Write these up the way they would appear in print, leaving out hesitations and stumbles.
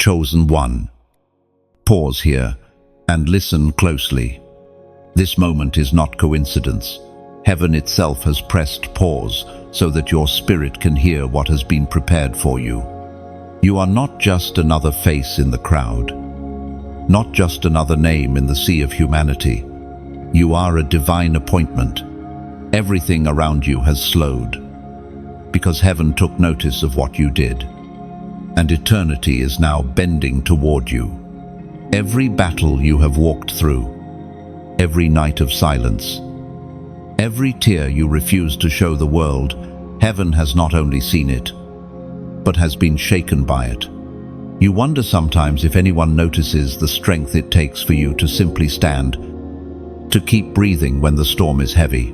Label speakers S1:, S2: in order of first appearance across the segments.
S1: chosen one. Pause here and listen closely. This moment is not coincidence. Heaven itself has pressed pause so that your spirit can hear what has been prepared for you. You are not just another face in the crowd, not just another name in the sea of humanity. You are a divine appointment. Everything around you has slowed, because heaven took notice of what you did, and eternity is now bending toward you. Every battle you have walked through, every night of silence, every tear you refused to show the world, heaven has not only seen it, but has been shaken by it. You wonder sometimes if anyone notices the strength it takes for you to simply stand, to keep breathing when the storm is heavy.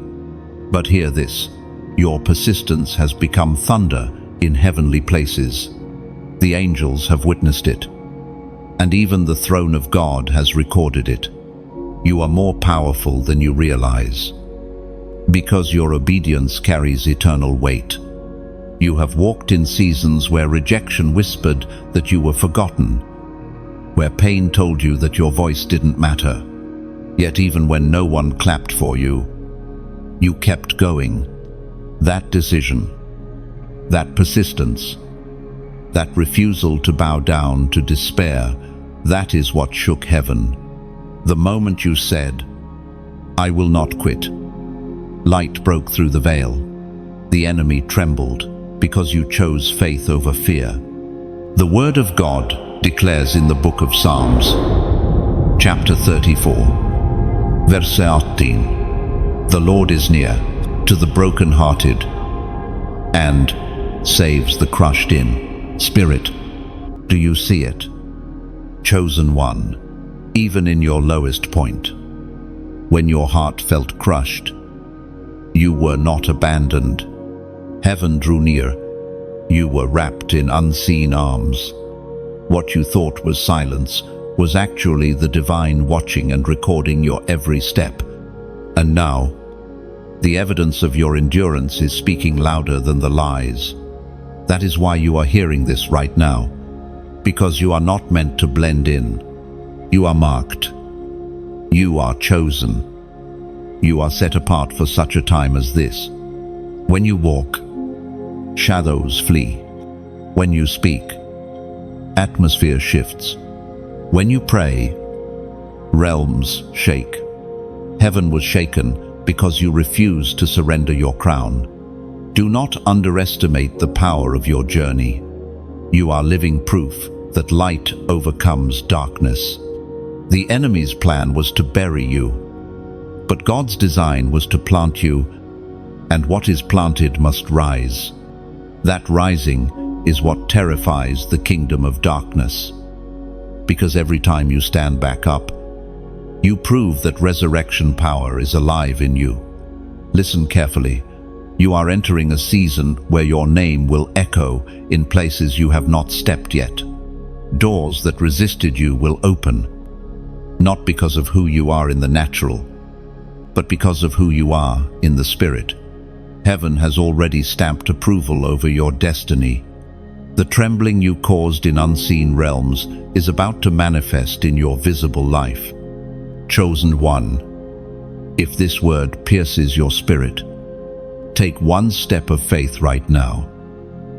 S1: But hear this, your persistence has become thunder in heavenly places. The angels have witnessed it, and even the throne of God has recorded it. You are more powerful than you realize, because your obedience carries eternal weight. You have walked in seasons where rejection whispered that you were forgotten, where pain told you that your voice didn't matter. Yet even when no one clapped for you, you kept going. That decision, that persistence, that refusal to bow down to despair, that is what shook heaven. The moment you said, "I will not quit," light broke through the veil. The enemy trembled because you chose faith over fear. The Word of God declares in the book of Psalms, chapter 34, verse 18, "The Lord is near to the broken-hearted and saves the crushed in spirit." Do you see it? Chosen one, even in your lowest point, when your heart felt crushed, you were not abandoned. Heaven drew near. You were wrapped in unseen arms. What you thought was silence was actually the divine watching and recording your every step. And now, the evidence of your endurance is speaking louder than the lies. That is why you are hearing this right now, because you are not meant to blend in. You are marked. You are chosen. You are set apart for such a time as this. When you walk, shadows flee. When you speak, atmosphere shifts. When you pray, realms shake. Heaven was shaken because you refused to surrender your crown. Do not underestimate the power of your journey. You are living proof that light overcomes darkness. The enemy's plan was to bury you, but God's design was to plant you, and what is planted must rise. That rising is what terrifies the kingdom of darkness. Because every time you stand back up, you prove that resurrection power is alive in you. Listen carefully. You are entering a season where your name will echo in places you have not stepped yet. Doors that resisted you will open, not because of who you are in the natural, but because of who you are in the spirit. Heaven has already stamped approval over your destiny. The trembling you caused in unseen realms is about to manifest in your visible life. Chosen one, if this word pierces your spirit, take one step of faith right now.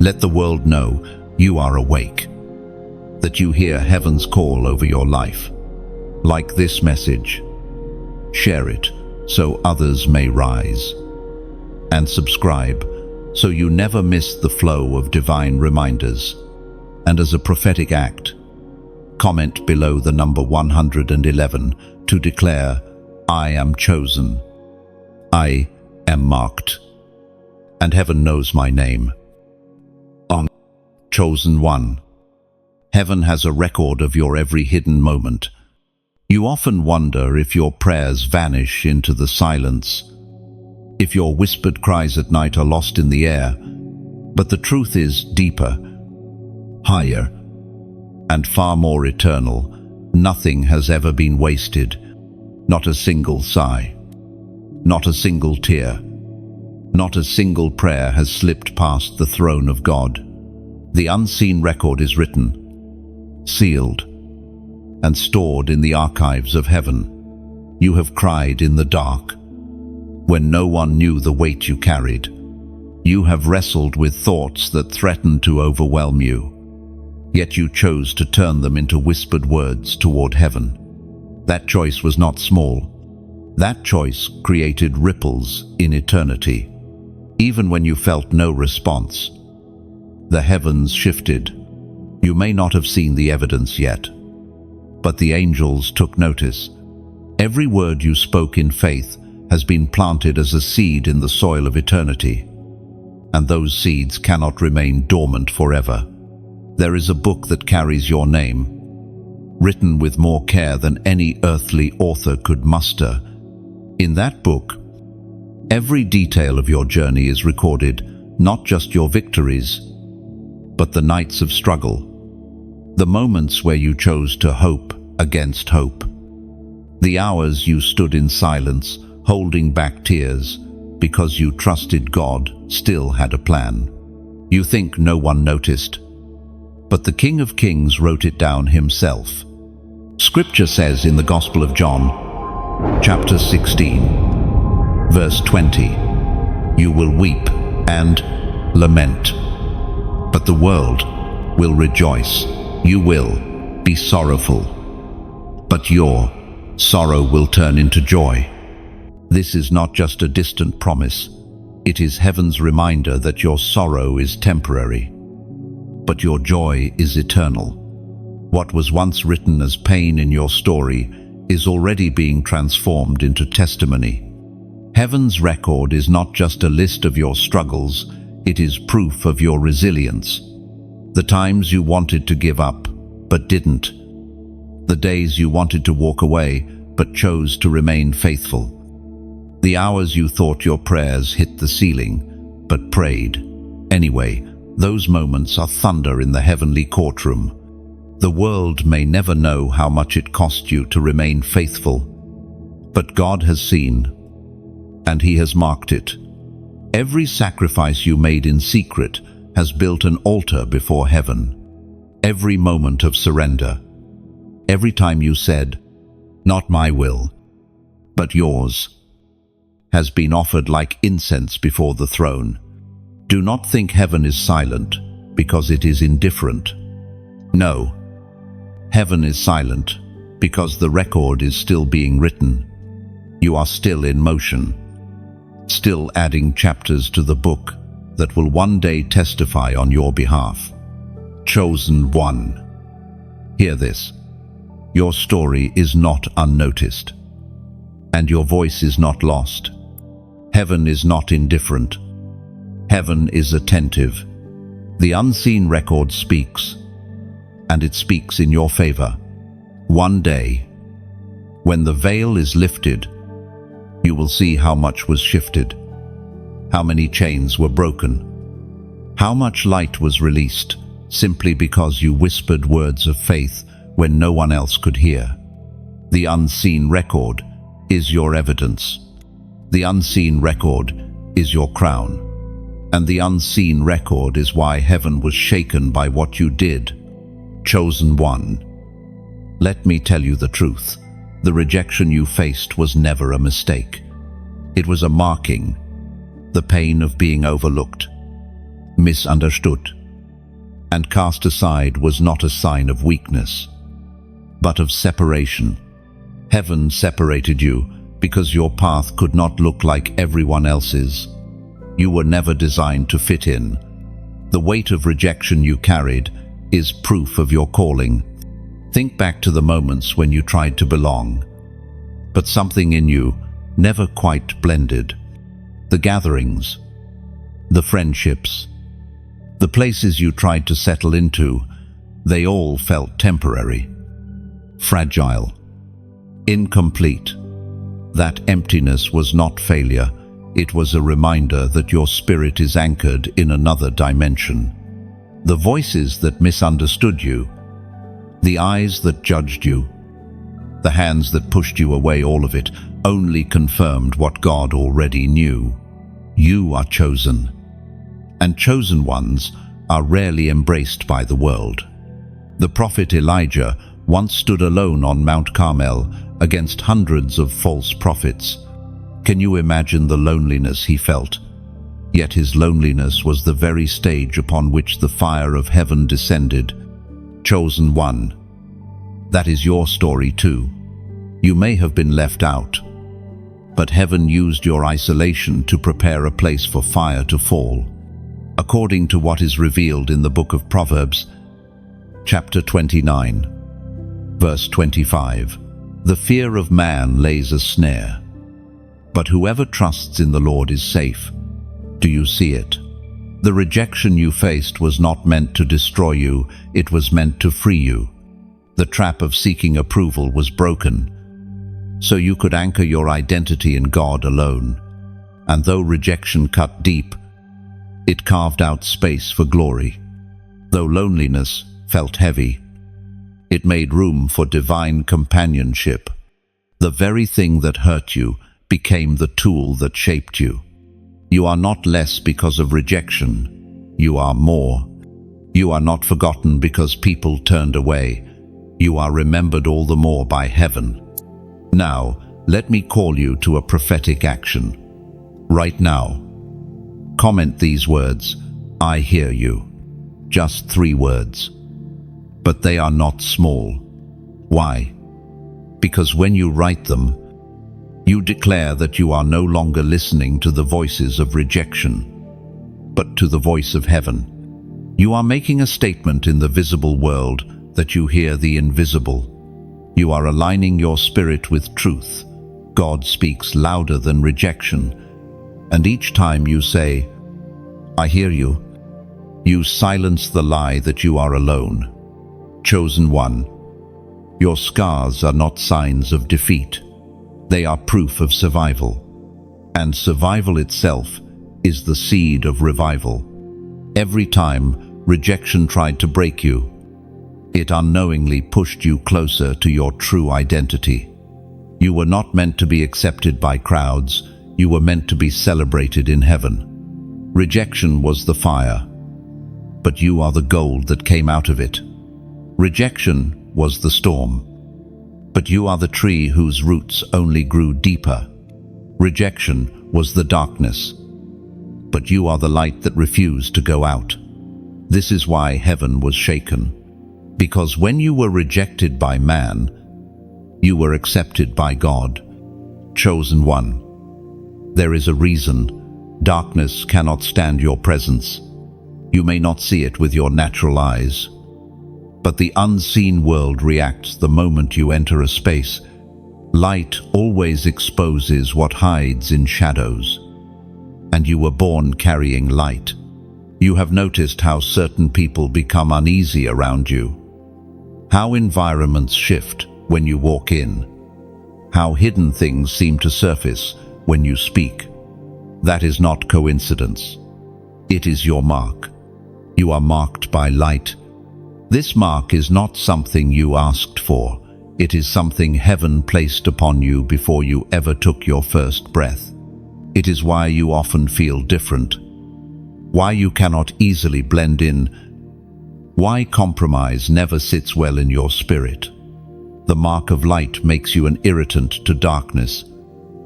S1: Let the world know you are awake, that you hear heaven's call over your life. Like this message, share it so others may rise, and subscribe so you never miss the flow of divine reminders. And as a prophetic act, comment below the number 111 to declare, "I am chosen. I am marked. And heaven knows my name." On Chosen One, heaven has a record of your every hidden moment. You often wonder if your prayers vanish into the silence, if your whispered cries at night are lost in the air. But the truth is deeper, higher, and far more eternal. Nothing has ever been wasted. Not a single sigh, not a single tear, not a single prayer has slipped past the throne of God. The unseen record is written, sealed, and stored in the archives of heaven. You have cried in the dark, when no one knew the weight you carried. You have wrestled with thoughts that threatened to overwhelm you, yet you chose to turn them into whispered words toward heaven. That choice was not small. That choice created ripples in eternity. Even when you felt no response, the heavens shifted. You may not have seen the evidence yet, but the angels took notice. Every word you spoke in faith has been planted as a seed in the soil of eternity, and those seeds cannot remain dormant forever. There is a book that carries your name, written with more care than any earthly author could muster. In that book, every detail of your journey is recorded, not just your victories, but the nights of struggle, the moments where you chose to hope against hope, the hours you stood in silence, holding back tears, because you trusted God still had a plan. You think no one noticed, but the King of Kings wrote it down himself. Scripture says in the Gospel of John, chapter 16, verse 20, "You will weep and lament, but the world will rejoice. You will be sorrowful, but your sorrow will turn into joy." This is not just a distant promise. It is heaven's reminder that your sorrow is temporary, but your joy is eternal. What was once written as pain in your story is already being transformed into testimony. Heaven's record is not just a list of your struggles, it is proof of your resilience. The times you wanted to give up, but didn't. The days you wanted to walk away, but chose to remain faithful. The hours you thought your prayers hit the ceiling, but prayed anyway. Those moments are thunder in the heavenly courtroom. The world may never know how much it cost you to remain faithful, but God has seen, and He has marked it. Every sacrifice you made in secret has built an altar before heaven. Every moment of surrender, every time you said, "Not my will, but yours," has been offered like incense before the throne. Do not think heaven is silent because it is indifferent. No, heaven is silent because the record is still being written. You are still in motion, still adding chapters to the book that will one day testify on your behalf. Chosen one. Hear this. Your story is not unnoticed, and your voice is not lost. Heaven is not indifferent. Heaven is attentive. The unseen record speaks, and it speaks in your favor. One day, when the veil is lifted, you will see how much was shifted, how many chains were broken, how much light was released simply because you whispered words of faith when no one else could hear. The unseen record is your evidence. The unseen record is your crown. And the unseen record is why heaven was shaken by what you did. Chosen one. Let me tell you the truth. The rejection you faced was never a mistake. It was a marking. The pain of being overlooked, misunderstood, and cast aside was not a sign of weakness, but of separation. Heaven separated you because your path could not look like everyone else's. You were never designed to fit in. The weight of rejection you carried is proof of your calling. Think back to the moments when you tried to belong, but something in you never quite blended. The gatherings, the friendships, the places you tried to settle into, they all felt temporary, fragile, incomplete. That emptiness was not failure. It was a reminder that your spirit is anchored in another dimension. The voices that misunderstood you, the eyes that judged you, the hands that pushed you away, all of it only confirmed what God already knew. You are chosen, and chosen ones are rarely embraced by the world. The prophet Elijah once stood alone on Mount Carmel against hundreds of false prophets. Can you imagine the loneliness he felt? Yet his loneliness was the very stage upon which the fire of heaven descended. Chosen one. That is your story too. You may have been left out, but heaven used your isolation to prepare a place for fire to fall. According to what is revealed in the book of Proverbs, chapter 29, verse 25, the fear of man lays a snare, but whoever trusts in the Lord is safe. Do you see it? The rejection you faced was not meant to destroy you, it was meant to free you. The trap of seeking approval was broken, so you could anchor your identity in God alone. And though rejection cut deep, it carved out space for glory. Though loneliness felt heavy, it made room for divine companionship. The very thing that hurt you became the tool that shaped you. You are not less because of rejection. You are more. You are not forgotten because people turned away. You are remembered all the more by heaven. Now, let me call you to a prophetic action. Right now, comment these words, I hear you. Just 3 words. But they are not small. Why? Because when you write them, you declare that you are no longer listening to the voices of rejection, but to the voice of heaven. You are making a statement in the visible world that you hear the invisible. You are aligning your spirit with truth. God speaks louder than rejection. And each time you say, I hear you, you silence the lie that you are alone. Chosen one, your scars are not signs of defeat. They are proof of survival. And survival itself is the seed of revival. Every time rejection tried to break you, it unknowingly pushed you closer to your true identity. You were not meant to be accepted by crowds, you were meant to be celebrated in heaven. Rejection was the fire, but you are the gold that came out of it. Rejection was the storm, but you are the tree whose roots only grew deeper. Rejection was the darkness, but you are the light that refused to go out. This is why heaven was shaken, because when you were rejected by man, you were accepted by God. Chosen one. There is a reason. Darkness cannot stand your presence. You may not see it with your natural eyes, but the unseen world reacts the moment you enter a space. Light always exposes what hides in shadows, and you were born carrying light. You have noticed how certain people become uneasy around you, how environments shift when you walk in, how hidden things seem to surface when you speak. That is not coincidence. It is your mark. You are marked by light. This mark is not something you asked for. It is something heaven placed upon you before you ever took your first breath. It is why you often feel different, why you cannot easily blend in, why compromise never sits well in your spirit. The mark of light makes you an irritant to darkness.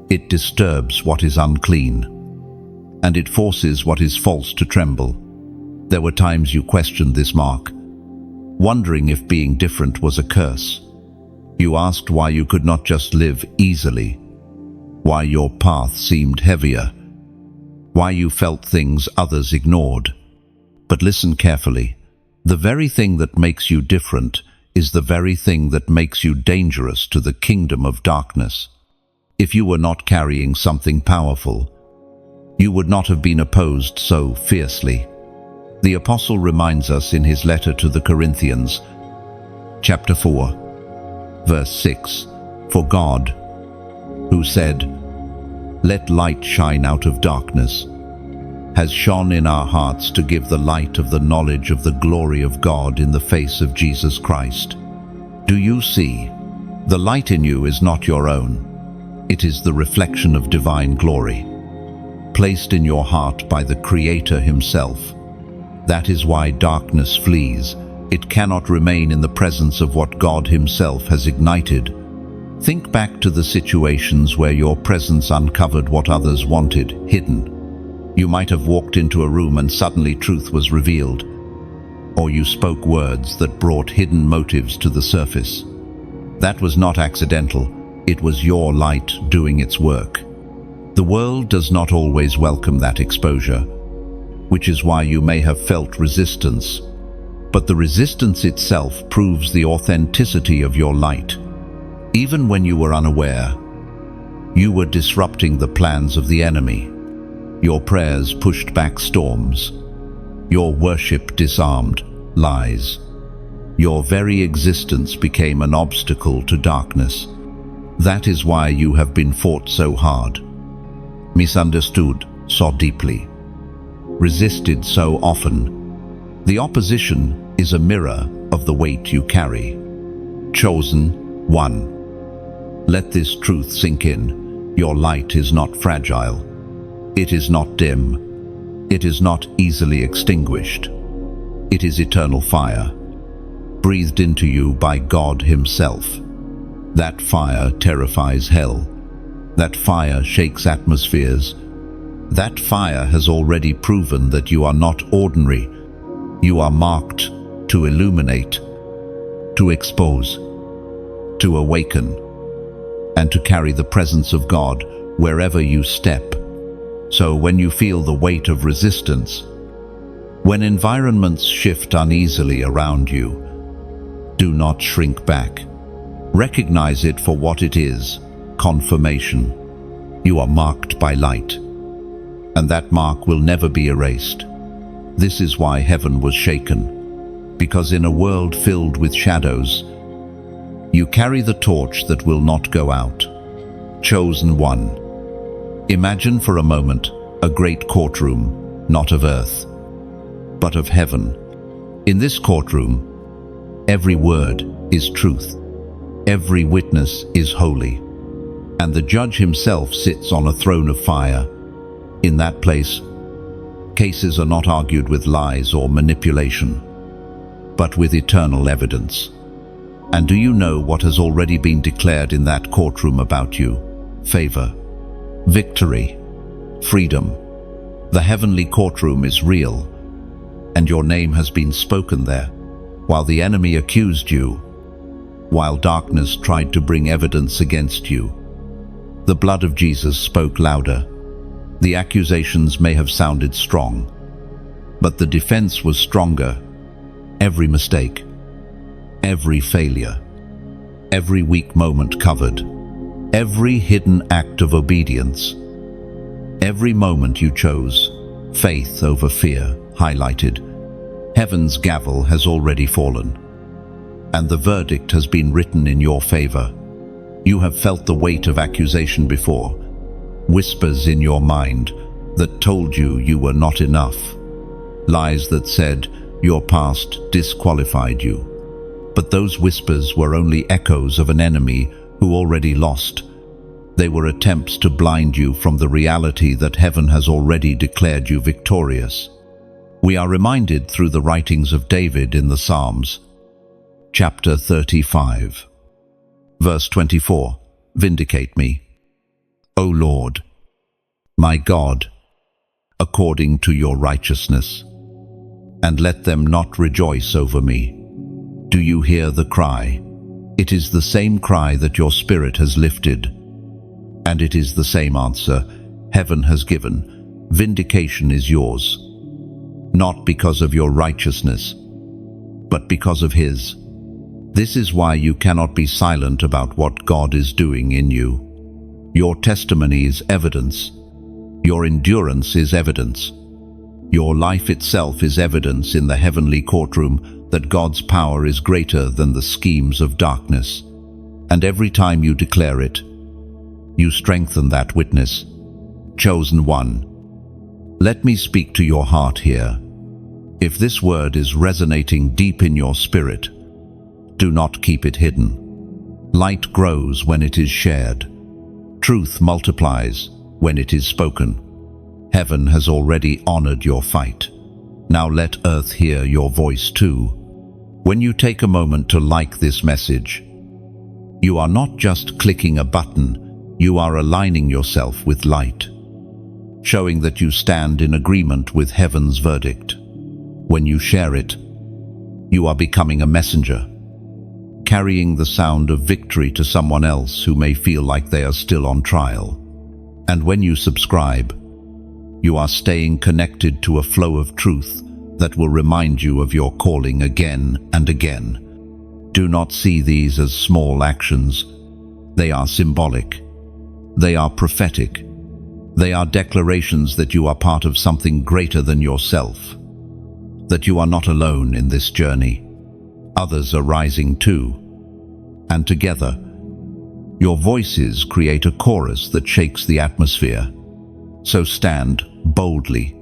S1: It disturbs what is unclean, and it forces what is false to tremble. There were times you questioned this mark, wondering if being different was a curse. You asked why you could not just live easily, why your path seemed heavier, why you felt things others ignored. But listen carefully. The very thing that makes you different is the very thing that makes you dangerous to the kingdom of darkness. If you were not carrying something powerful, you would not have been opposed so fiercely. The apostle reminds us in his letter to the Corinthians, chapter 4, verse 6, For God, who said, Let light shine out of darkness, has shone in our hearts to give the light of the knowledge of the glory of God in the face of Jesus Christ. Do you see? The light in you is not your own. It is the reflection of divine glory, placed in your heart by the Creator himself. That is why darkness flees, It cannot remain in the presence of what God Himself has ignited. Think back to the situations where your presence uncovered what others wanted hidden. You might have walked into a room and suddenly truth was revealed. Or you spoke words that brought hidden motives to the surface. That was not accidental. It was your light doing its work. The world does not always welcome that exposure, which is why you may have felt resistance. But the resistance itself proves the authenticity of your light. Even when you were unaware, you were disrupting the plans of the enemy. Your prayers pushed back storms. Your worship disarmed lies. Your very existence became an obstacle to darkness. That is why you have been fought so hard, misunderstood so deeply, resisted so often. The opposition is a mirror of the weight you carry. Chosen one. Let this truth sink in. Your light is not fragile. It is not dim. It is not easily extinguished. It is eternal fire, breathed into you by God Himself. That fire terrifies hell. That fire shakes atmospheres. That fire has already proven that you are not ordinary. You are marked to illuminate, to expose, to awaken, and to carry the presence of God wherever you step. So when you feel the weight of resistance, when environments shift uneasily around you, do not shrink back. Recognize it for what it is, confirmation. You are marked by light, and that mark will never be erased. This is why heaven was shaken, because in a world filled with shadows, you carry the torch that will not go out. Chosen one. Imagine for a moment a great courtroom, not of earth, but of heaven. In this courtroom, every word is truth. Every witness is holy. And the judge himself sits on a throne of fire. In that place, cases are not argued with lies or manipulation, but with eternal evidence. And do you know what has already been declared in that courtroom about you? Favor, victory, freedom. The heavenly courtroom is real, and your name has been spoken there. While the enemy accused you, while darkness tried to bring evidence against you, the blood of Jesus spoke louder. The accusations may have sounded strong, but the defense was stronger. Every mistake, every failure, every weak moment covered, every hidden act of obedience, every moment you chose faith over fear, highlighted. Heaven's gavel has already fallen, and the verdict has been written in your favor. You have felt the weight of accusation before, whispers in your mind that told you you were not enough, lies that said your past disqualified you. But those whispers were only echoes of an enemy who already lost. They were attempts to blind you from the reality that heaven has already declared you victorious. We are reminded through the writings of David in the Psalms, chapter 35, verse 24, "Vindicate me, O Lord, my God, according to your righteousness, and let them not rejoice over me." Do you hear the cry? It is the same cry that your spirit has lifted, and it is the same answer heaven has given. Vindication is yours, not because of your righteousness, but because of His. This is why you cannot be silent about what God is doing in you. Your testimony is evidence. Your endurance is evidence. Your life itself is evidence in the heavenly courtroom that God's power is greater than the schemes of darkness. And every time you declare it, you strengthen that witness. Chosen one. Let me speak to your heart here. If this word is resonating deep in your spirit, do not keep it hidden. Light grows when it is shared. Truth multiplies when it is spoken. Heaven has already honored your fight. Now let earth hear your voice too. When you take a moment to like this message, you are not just clicking a button, you are aligning yourself with light, showing that you stand in agreement with heaven's verdict. When you share it, you are becoming a messenger, carrying the sound of victory to someone else who may feel like they are still on trial. And when you subscribe, you are staying connected to a flow of truth that will remind you of your calling again and again. Do not see these as small actions. They are symbolic. They are prophetic. They are declarations that you are part of something greater than yourself, that you are not alone in this journey. Others are rising too, and together, your voices create a chorus that shakes the atmosphere. So stand boldly.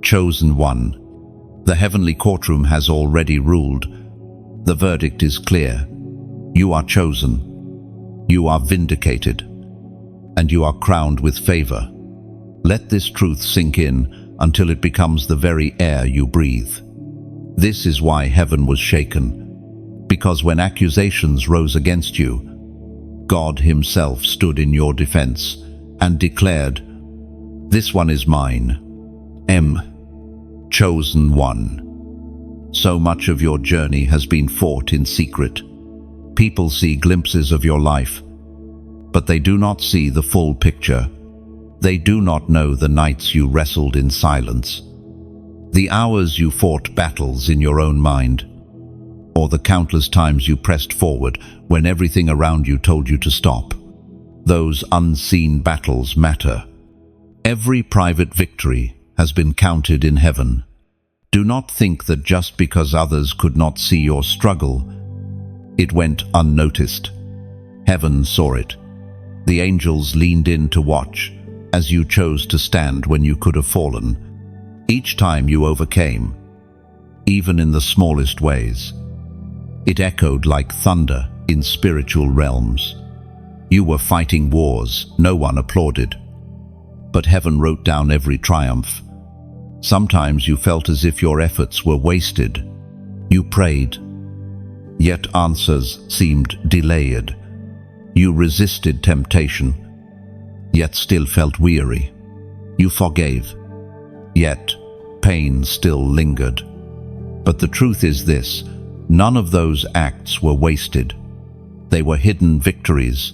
S1: Chosen one. The heavenly courtroom has already ruled. The verdict is clear. You are chosen. You are vindicated. And you are crowned with favor. Let this truth sink in until it becomes the very air you breathe. This is why heaven was shaken. Because when accusations rose against you, God himself stood in your defense and declared, "This one is mine. Chosen one." So much of your journey has been fought in secret. People see glimpses of your life, but they do not see the full picture. They do not know the nights you wrestled in silence, the hours you fought battles in your own mind, or the countless times you pressed forward when everything around you told you to stop. Those unseen battles matter. Every private victory has been counted in heaven. Do not think that just because others could not see your struggle, it went unnoticed. Heaven saw it. The angels leaned in to watch as you chose to stand when you could have fallen. Each time you overcame, even in the smallest ways, it echoed like thunder in spiritual realms. You were fighting wars no one applauded, but heaven wrote down every triumph. Sometimes you felt as if your efforts were wasted. You prayed, yet answers seemed delayed. You resisted temptation, yet still felt weary. You forgave, yet pain still lingered. But the truth is this: none of those acts were wasted. They were hidden victories,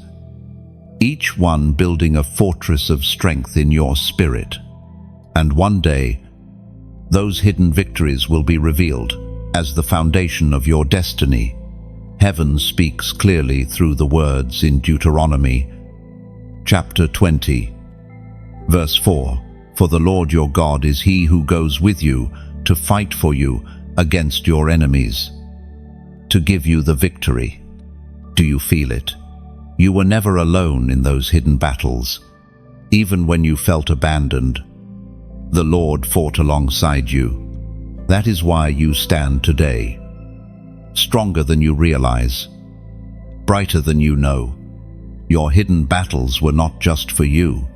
S1: each one building a fortress of strength in your spirit. And one day, those hidden victories will be revealed as the foundation of your destiny. Heaven speaks clearly through the words in Deuteronomy, chapter 20, verse 4. For the Lord your God is he who goes with you to fight for you against your enemies, to give you the victory. Do you feel it? You were never alone in those hidden battles. Even when you felt abandoned, the Lord fought alongside you. That is why you stand today, stronger than you realize, brighter than you know. Your hidden battles were not just for you.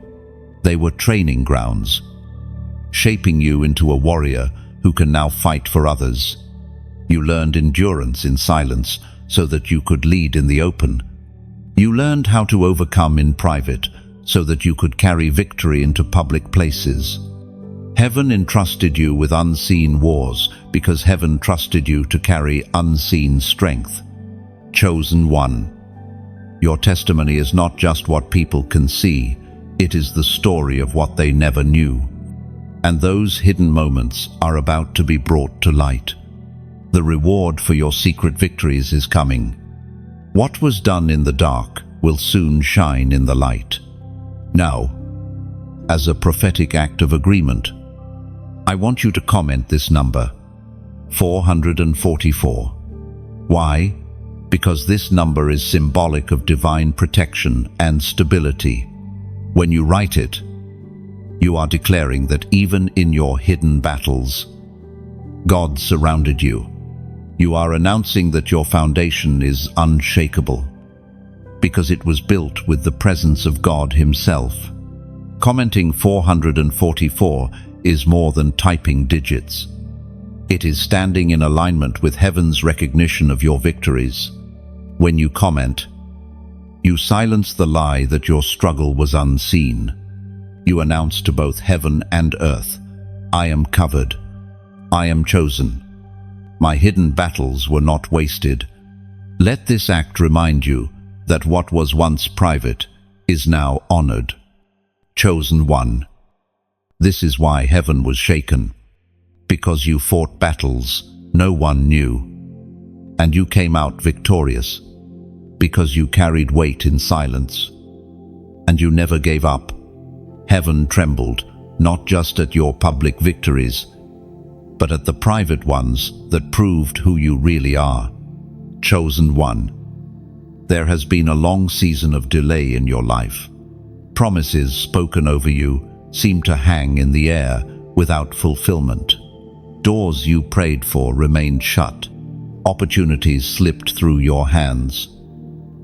S1: They were training grounds, shaping you into a warrior who can now fight for others. You learned endurance in silence so that you could lead in the open. You learned how to overcome in private so that you could carry victory into public places. Heaven entrusted you with unseen wars because heaven trusted you to carry unseen strength. Chosen one. Your testimony is not just what people can see, it is the story of what they never knew. And those hidden moments are about to be brought to light. The reward for your secret victories is coming. What was done in the dark will soon shine in the light. Now, as a prophetic act of agreement, I want you to comment this number, 444. Why? Because this number is symbolic of divine protection and stability. When you write it, you are declaring that even in your hidden battles, God surrounded you. You are announcing that your foundation is unshakable, because it was built with the presence of God himself. Commenting 444 is more than typing digits. It is standing in alignment with heaven's recognition of your victories. When you comment, you silence the lie that your struggle was unseen. You announce to both heaven and earth, I am covered. I am chosen. My hidden battles were not wasted. Let this act remind you that what was once private is now honored. Chosen one. This is why heaven was shaken. Because you fought battles no one knew. And you came out victorious. Because you carried weight in silence. And you never gave up. Heaven trembled, not just at your public victories, but at the private ones that proved who you really are. Chosen one. There has been a long season of delay in your life. Promises spoken over you seem to hang in the air without fulfillment. Doors you prayed for remained shut. Opportunities slipped through your hands.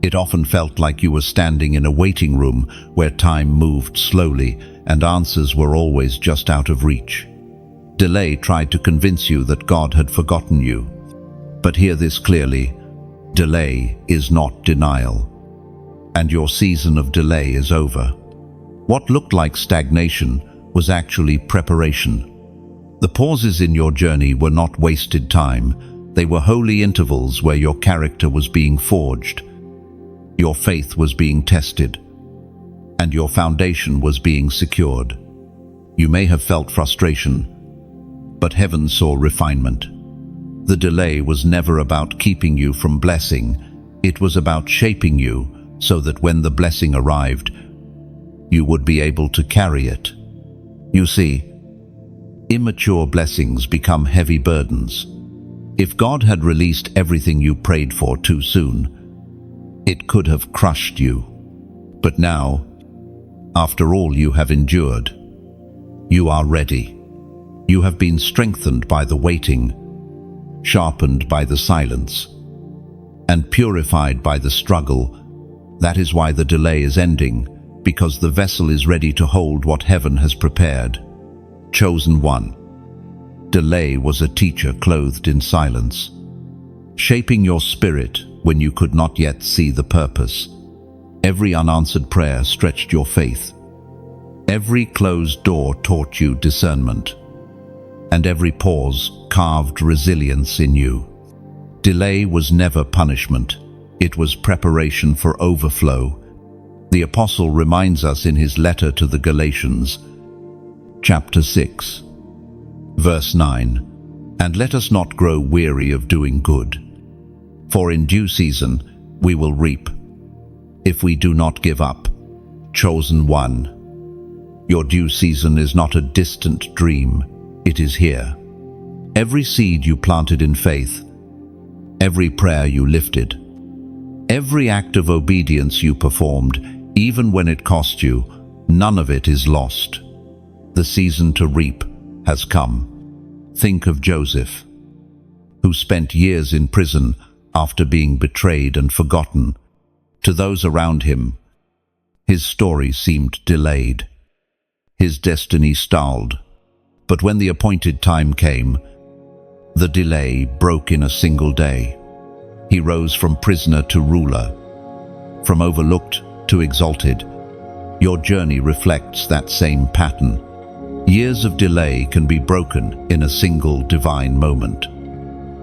S1: It often felt like you were standing in a waiting room where time moved slowly and answers were always just out of reach. Delay tried to convince you that God had forgotten you. But hear this clearly, delay is not denial. And your season of delay is over. What looked like stagnation was actually preparation. The pauses in your journey were not wasted time. They were holy intervals where your character was being forged. Your faith was being tested, and your foundation was being secured. You may have felt frustration, but heaven saw refinement. The delay was never about keeping you from blessing. It was about shaping you so that when the blessing arrived, you would be able to carry it. You see, immature blessings become heavy burdens. If God had released everything you prayed for too soon, it could have crushed you. But now, after all you have endured, you are ready. You have been strengthened by the waiting, sharpened by the silence, and purified by the struggle. That is why the delay is ending, because the vessel is ready to hold what heaven has prepared. Chosen one. Delay was a teacher clothed in silence, shaping your spirit when you could not yet see the purpose. Every unanswered prayer stretched your faith. Every closed door taught you discernment. And every pause carved resilience in you. Delay was never punishment. It was preparation for overflow. The Apostle reminds us in his letter to the Galatians, chapter 6, verse 9, And let us not grow weary of doing good, for in due season we will reap, if we do not give up. Chosen one. Your due season is not a distant dream, it is here. Every seed you planted in faith, every prayer you lifted, every act of obedience you performed, even when it cost you, none of it is lost. The season to reap has come. Think of Joseph, who spent years in prison after being betrayed and forgotten. To those around him, his story seemed delayed. His destiny stalled. But when the appointed time came, the delay broke in a single day. He rose from prisoner to ruler, from overlooked to exalted. Your journey reflects that same pattern. Years of delay can be broken in a single divine moment.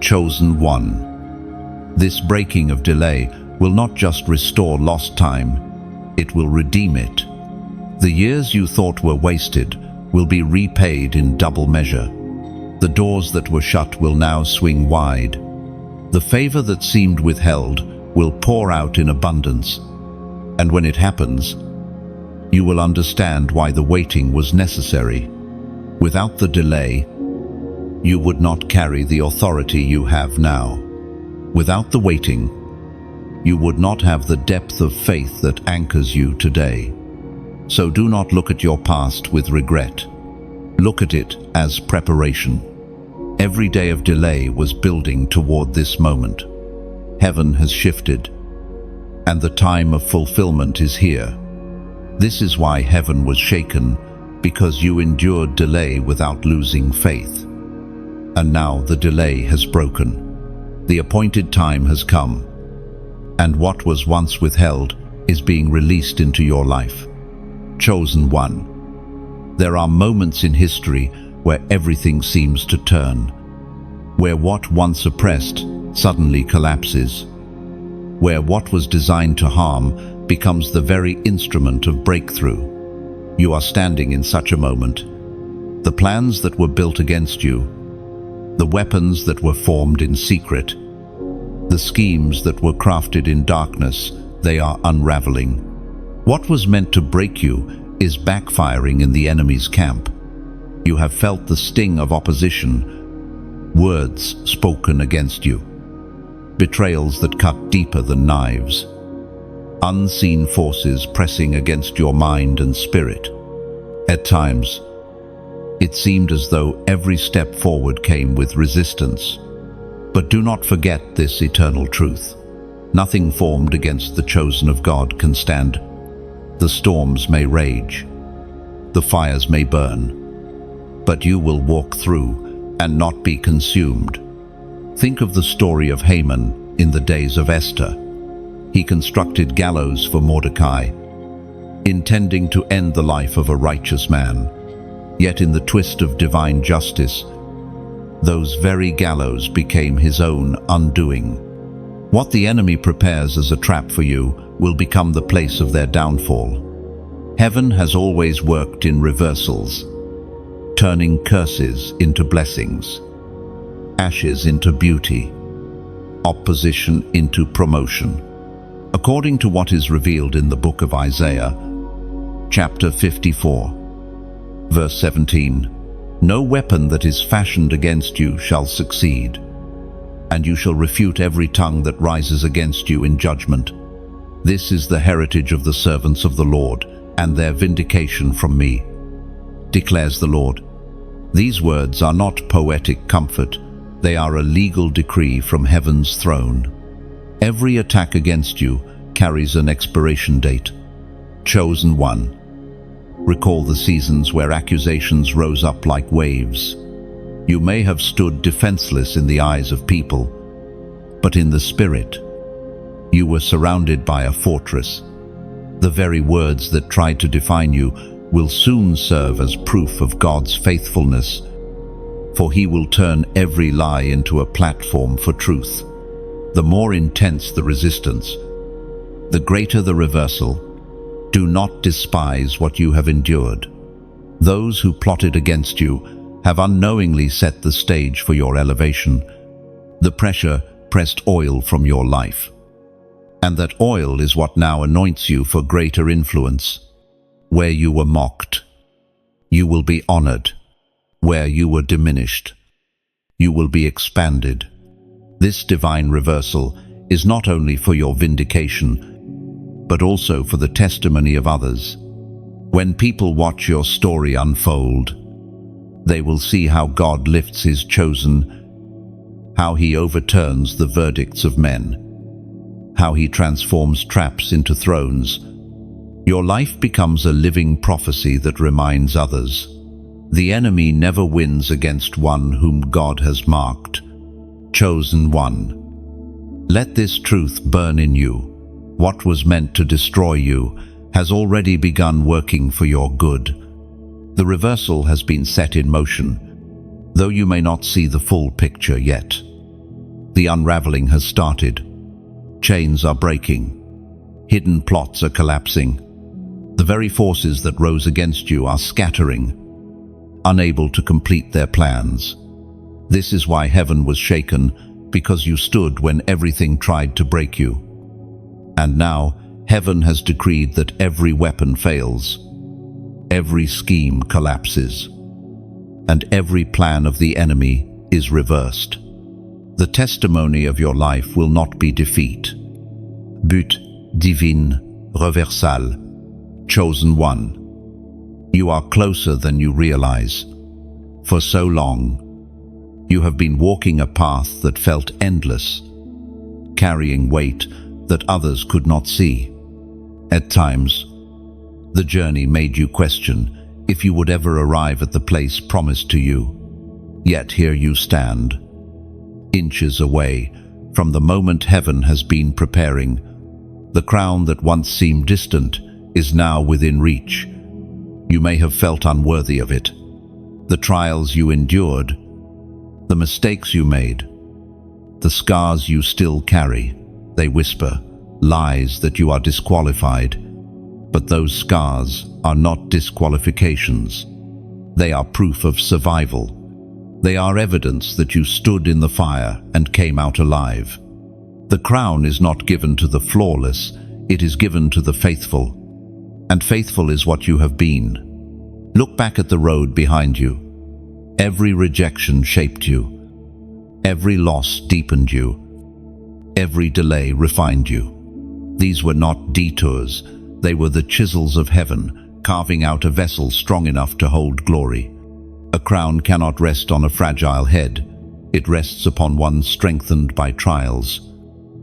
S1: Chosen one. This breaking of delay will not just restore lost time, it will redeem it. The years you thought were wasted will be repaid in double measure. The doors that were shut will now swing wide. The favor that seemed withheld will pour out in abundance. And when it happens, you will understand why the waiting was necessary. Without the delay, you would not carry the authority you have now. Without the waiting, you would not have the depth of faith that anchors you today. So do not look at your past with regret. Look at it as preparation. Every day of delay was building toward this moment. Heaven has shifted, and the time of fulfillment is here. This is why heaven was shaken, because you endured delay without losing faith. And now the delay has broken. The appointed time has come. And what was once withheld is being released into your life. Chosen one. There are moments in history where everything seems to turn, where what once oppressed suddenly collapses, where what was designed to harm becomes the very instrument of breakthrough. You are standing in such a moment. The plans that were built against you, the weapons that were formed in secret, the schemes that were crafted in darkness, they are unraveling. What was meant to break you is backfiring in the enemy's camp. You have felt the sting of opposition, words spoken against you, betrayals that cut deeper than knives, unseen forces pressing against your mind and spirit. At times, it seemed as though every step forward came with resistance. But do not forget this eternal truth. Nothing formed against the chosen of God can stand. The storms may rage, the fires may burn, but you will walk through and not be consumed. Think of the story of Haman in the days of Esther. He constructed gallows for Mordecai, intending to end the life of a righteous man. Yet in the twist of divine justice, those very gallows became his own undoing. What the enemy prepares as a trap for you will become the place of their downfall. Heaven has always worked in reversals, turning curses into blessings, ashes into beauty, opposition into promotion. According to what is revealed in the book of Isaiah, chapter 54, verse 17, "No weapon that is fashioned against you shall succeed, and you shall refute every tongue that rises against you in judgment. This is the heritage of the servants of the Lord, and their vindication from me, declares the Lord." These words are not poetic comfort, they are a legal decree from heaven's throne. Every attack against you carries an expiration date. Chosen one. Recall the seasons where accusations rose up like waves. You may have stood defenseless in the eyes of people, but in the spirit, you were surrounded by a fortress. The very words that tried to define you will soon serve as proof of God's faithfulness, for He will turn every lie into a platform for truth. The more intense the resistance, the greater the reversal. Do not despise what you have endured. Those who plotted against you have unknowingly set the stage for your elevation. The pressure pressed oil from your life, and that oil is what now anoints you for greater influence. Where you were mocked, you will be honored. Where you were diminished, you will be expanded. This divine reversal is not only for your vindication, but also for the testimony of others. When people watch your story unfold, they will see how God lifts His chosen, how He overturns the verdicts of men, how He transforms traps into thrones. Your life becomes a living prophecy that reminds others. The enemy never wins against one whom God has marked. Chosen one. Let this truth burn in you. What was meant to destroy you has already begun working for your good. The reversal has been set in motion, though you may not see the full picture yet. The unraveling has started. Chains are breaking. Hidden plots are collapsing. The very forces that rose against you are scattering, unable to complete their plans. This is why heaven was shaken, because you stood when everything tried to break you. And now, heaven has decreed that every weapon fails, every scheme collapses, and every plan of the enemy is reversed. The testimony of your life will not be defeat. But divin, reversal, chosen one. You are closer than you realize. For so long, you have been walking a path that felt endless, carrying weight that others could not see. At times, the journey made you question if you would ever arrive at the place promised to you. Yet here you stand, inches away from the moment heaven has been preparing. The crown that once seemed distant is now within reach. You may have felt unworthy of it. The trials you endured, the mistakes you made, the scars you still carry, they whisper lies that you are disqualified. But those scars are not disqualifications. They are proof of survival. They are evidence that you stood in the fire and came out alive. The crown is not given to the flawless, it is given to the faithful. And faithful is what you have been. Look back at the road behind you. Every rejection shaped you. Every loss deepened you. Every delay refined you. These were not detours, they were the chisels of heaven, carving out a vessel strong enough to hold glory. A crown cannot rest on a fragile head. It rests upon one strengthened by trials.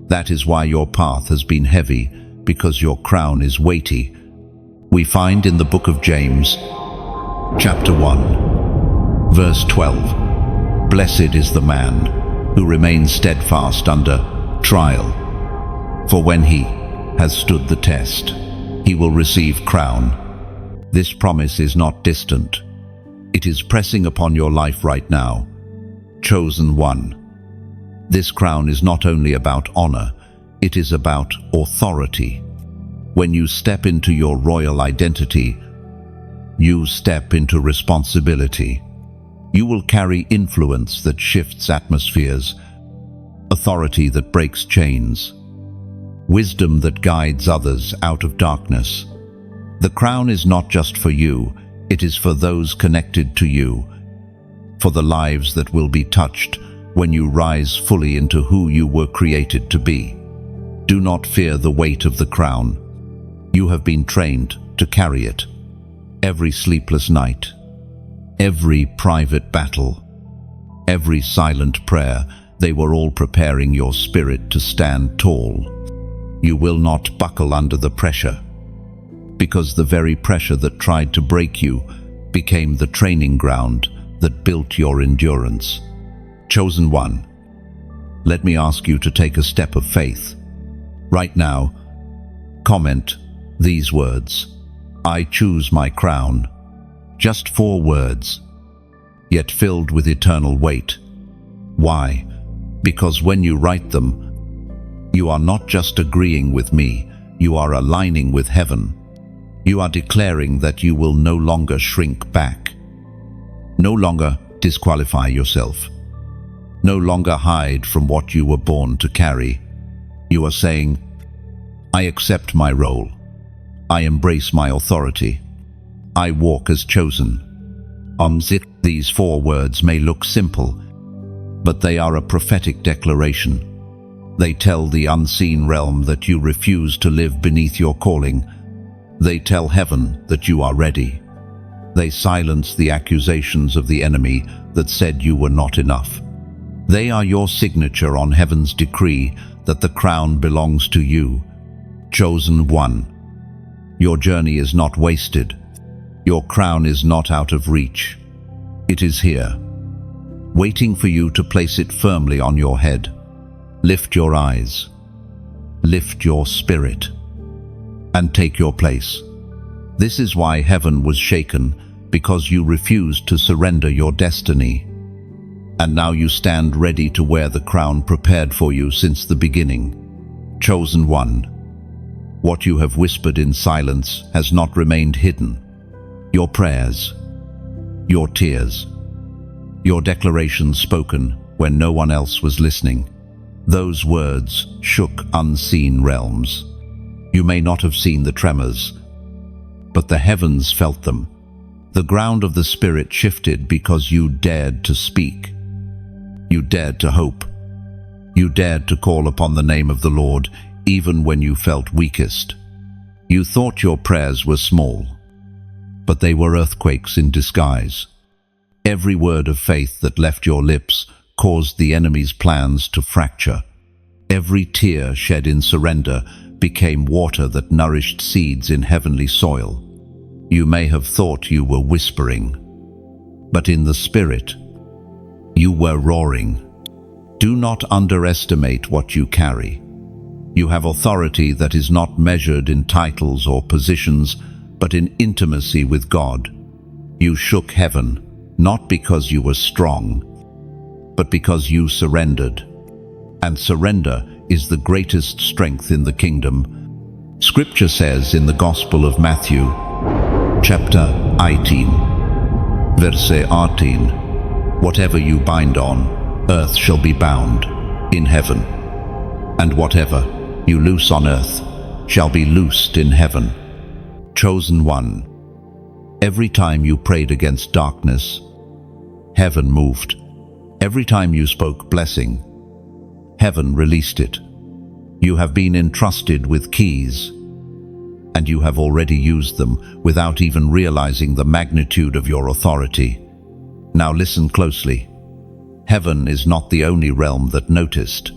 S1: That is why your path has been heavy, because your crown is weighty. We find in the book of James, chapter 1, verse 12, "Blessed is the man who remains steadfast under trial, for when he has stood the test, he will receive crown." This promise is not distant. It is pressing upon your life right now. Chosen one. This crown is not only about honor, it is about authority. When you step into your royal identity, you step into responsibility. You will carry influence that shifts atmospheres, authority that breaks chains, wisdom that guides others out of darkness. The crown is not just for you, it is for those connected to you, for the lives that will be touched when you rise fully into who you were created to be. Do not fear the weight of the crown. You have been trained to carry it. Every sleepless night, every private battle, every silent prayer, they were all preparing your spirit to stand tall. You will not buckle under the pressure, because the very pressure that tried to break you became the training ground that built your endurance. Chosen one, let me ask you to take a step of faith. Right now, comment these words: "I choose my crown." Just 4 words, yet filled with eternal weight. Why? Because when you write them, you are not just agreeing with me, you are aligning with heaven. You are declaring that you will no longer shrink back, no longer disqualify yourself, no longer hide from what you were born to carry. You are saying, "I accept my role. I embrace my authority. I walk as chosen." These 4 words may look simple, but they are a prophetic declaration. They tell the unseen realm that you refuse to live beneath your calling. They tell heaven that you are ready. They silence the accusations of the enemy that said you were not enough. They are your signature on heaven's decree that the crown belongs to you. Chosen one. Your journey is not wasted. Your crown is not out of reach. It is here, waiting for you to place it firmly on your head. Lift your eyes, lift your spirit, and take your place. This is why heaven was shaken, because you refused to surrender your destiny. And now you stand ready to wear the crown prepared for you since the beginning. Chosen one. What you have whispered in silence has not remained hidden. Your prayers, your tears, your declarations spoken when no one else was listening. Those words shook unseen realms. You may not have seen the tremors, but the heavens felt them. The ground of the Spirit shifted because you dared to speak. You dared to hope. You dared to call upon the name of the Lord, even when you felt weakest. You thought your prayers were small, but they were earthquakes in disguise. Every word of faith that left your lips caused the enemy's plans to fracture. Every tear shed in surrender became water that nourished seeds in heavenly soil. You may have thought you were whispering, but in the Spirit, You were roaring. Do not underestimate what you carry. You have authority that is not measured in titles or positions, but in intimacy with God. You shook heaven, not because you were strong, but because you surrendered. And surrender is the greatest strength in the kingdom. Scripture says in the Gospel of Matthew, chapter 18, verse 18, whatever you bind on, earth shall be bound in heaven, and whatever you loose on earth shall be loosed in heaven. Chosen one. Every time you prayed against darkness, heaven moved. Every time you spoke blessing, heaven released it. You have been entrusted with keys, and you have already used them without even realizing the magnitude of your authority. Now listen closely. Heaven is not the only realm that noticed.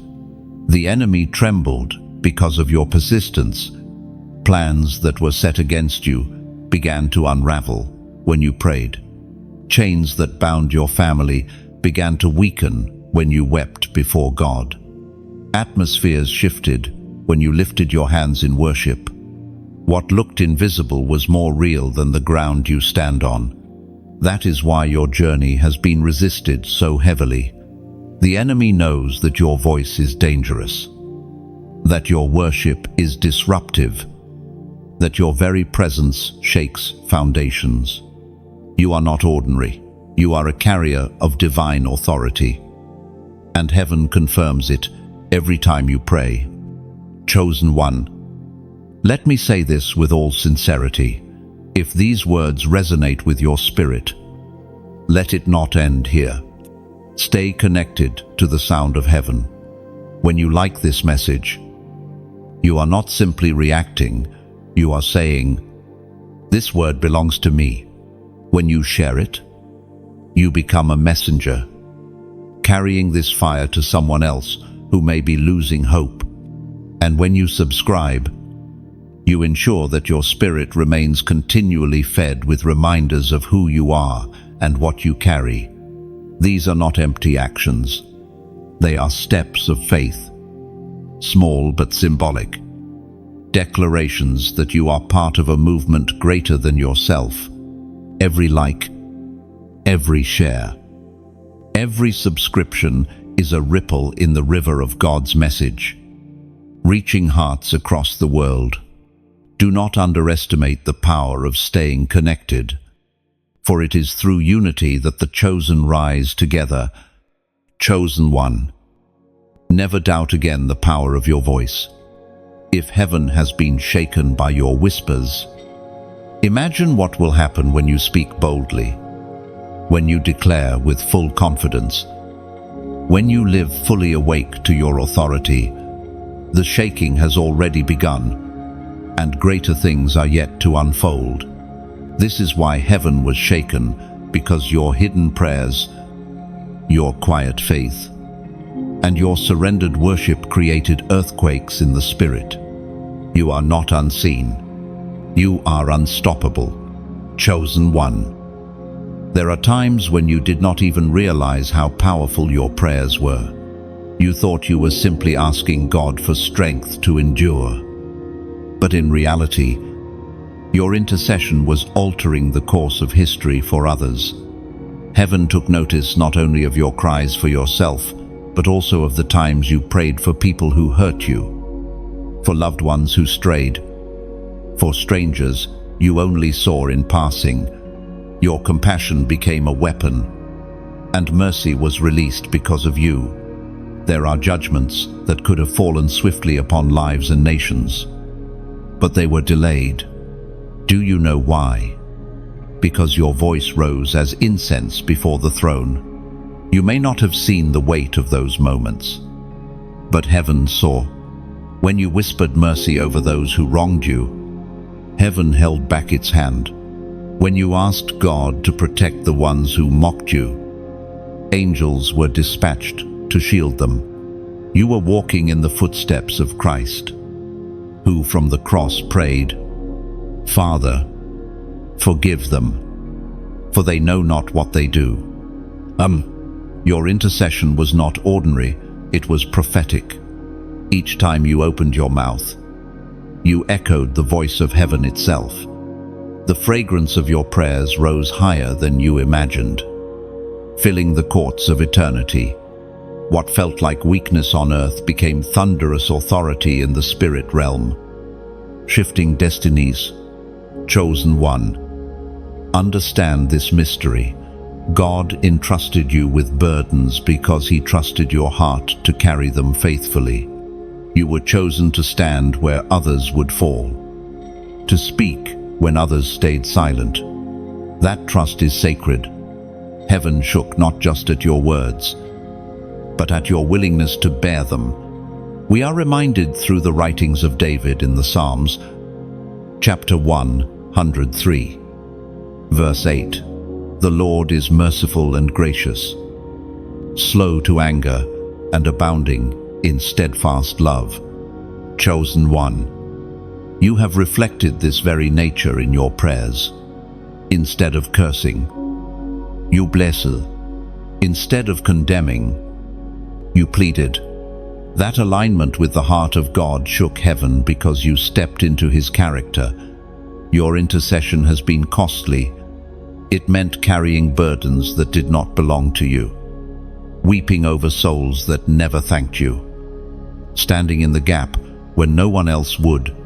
S1: The enemy trembled because of your persistence. Plans that were set against you began to unravel when you prayed. Chains that bound your family began to weaken when you wept before God. Atmospheres shifted when you lifted your hands in worship. What looked invisible was more real than the ground you stand on. That is why your journey has been resisted so heavily. The enemy knows that your voice is dangerous, that your worship is disruptive, that your very presence shakes foundations. You are not ordinary. You are a carrier of divine authority, and heaven confirms it every time you pray. Chosen one. Let me say this with all sincerity. If these words resonate with your spirit, let it not end here. Stay connected to the sound of heaven. When you like this message, you are not simply reacting, you are saying, "This word belongs to me." When you share it, you become a messenger, carrying this fire to someone else who may be losing hope. And when you subscribe, you ensure that your spirit remains continually fed with reminders of who you are and what you carry. These are not empty actions. They are steps of faith, small but symbolic. Declarations that you are part of a movement greater than yourself. Every like, every share, every subscription is a ripple in the river of God's message, reaching hearts across the world. Do not underestimate the power of staying connected, for it is through unity that the chosen rise together. Chosen one. Never doubt again the power of your voice. If heaven has been shaken by your whispers, imagine what will happen when you speak boldly, when you declare with full confidence, when you live fully awake to your authority. The shaking has already begun, and greater things are yet to unfold. This is why heaven was shaken, because your hidden prayers, your quiet faith, and your surrendered worship created earthquakes in the spirit. You are not unseen. You are unstoppable. Chosen one. There are times when you did not even realize how powerful your prayers were. You thought you were simply asking God for strength to endure. But in reality, your intercession was altering the course of history for others. Heaven took notice not only of your cries for yourself, but also of the times you prayed for people who hurt you, for loved ones who strayed, for strangers you only saw in passing. Your compassion became a weapon, and mercy was released because of you. There are judgments that could have fallen swiftly upon lives and nations, but they were delayed. Do you know why? Because your voice rose as incense before the throne. You may not have seen the weight of those moments, but heaven saw. When you whispered mercy over those who wronged you, heaven held back its hand. When you asked God to protect the ones who mocked you, angels were dispatched to shield them. You were walking in the footsteps of Christ, who from the cross prayed, "Father, forgive them, for they know not what they do." Your intercession was not ordinary, it was prophetic. Each time you opened your mouth, you echoed the voice of heaven itself. The fragrance of your prayers rose higher than you imagined, filling the courts of eternity. What felt like weakness on earth became thunderous authority in the spirit realm, shifting destinies. Chosen one, understand this mystery. God entrusted you with burdens because He trusted your heart to carry them faithfully. You were chosen to stand where others would fall, to speak when others stayed silent. That trust is sacred. Heaven shook not just at your words, but at your willingness to bear them. We are reminded through the writings of David in the Psalms, chapter 103, verse 8. The Lord is merciful and gracious, slow to anger and abounding in steadfast love. Chosen one, you have reflected this very nature in your prayers. Instead of cursing, you blessed. Instead of condemning, you pleaded. That alignment with the heart of God shook heaven because you stepped into His character. Your intercession has been costly. It meant carrying burdens that did not belong to you, weeping over souls that never thanked you, standing in the gap when no one else would,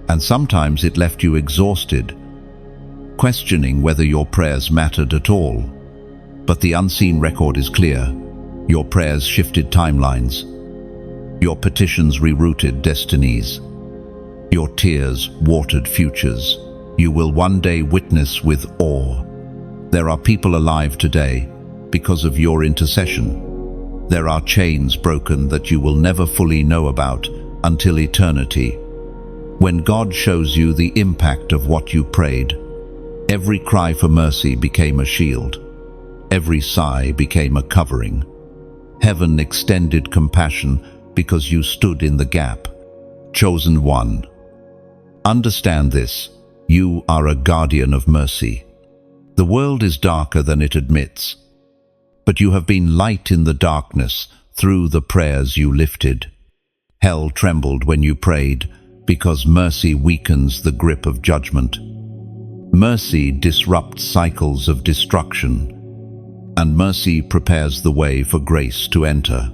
S1: and sometimes it left you exhausted, questioning whether your prayers mattered at all. But the unseen record is clear. Your prayers shifted timelines. Your petitions rerouted destinies. Your tears watered futures. You will one day witness with awe. There are people alive today because of your intercession. There are chains broken that you will never fully know about until eternity. When God shows you the impact of what you prayed, every cry for mercy became a shield. Every sigh became a covering. Heaven extended compassion because you stood in the gap. Chosen one, understand this. You are a guardian of mercy. The world is darker than it admits, but you have been light in the darkness through the prayers you lifted. Hell trembled when you prayed because mercy weakens the grip of judgment. Mercy disrupts cycles of destruction, and mercy prepares the way for grace to enter.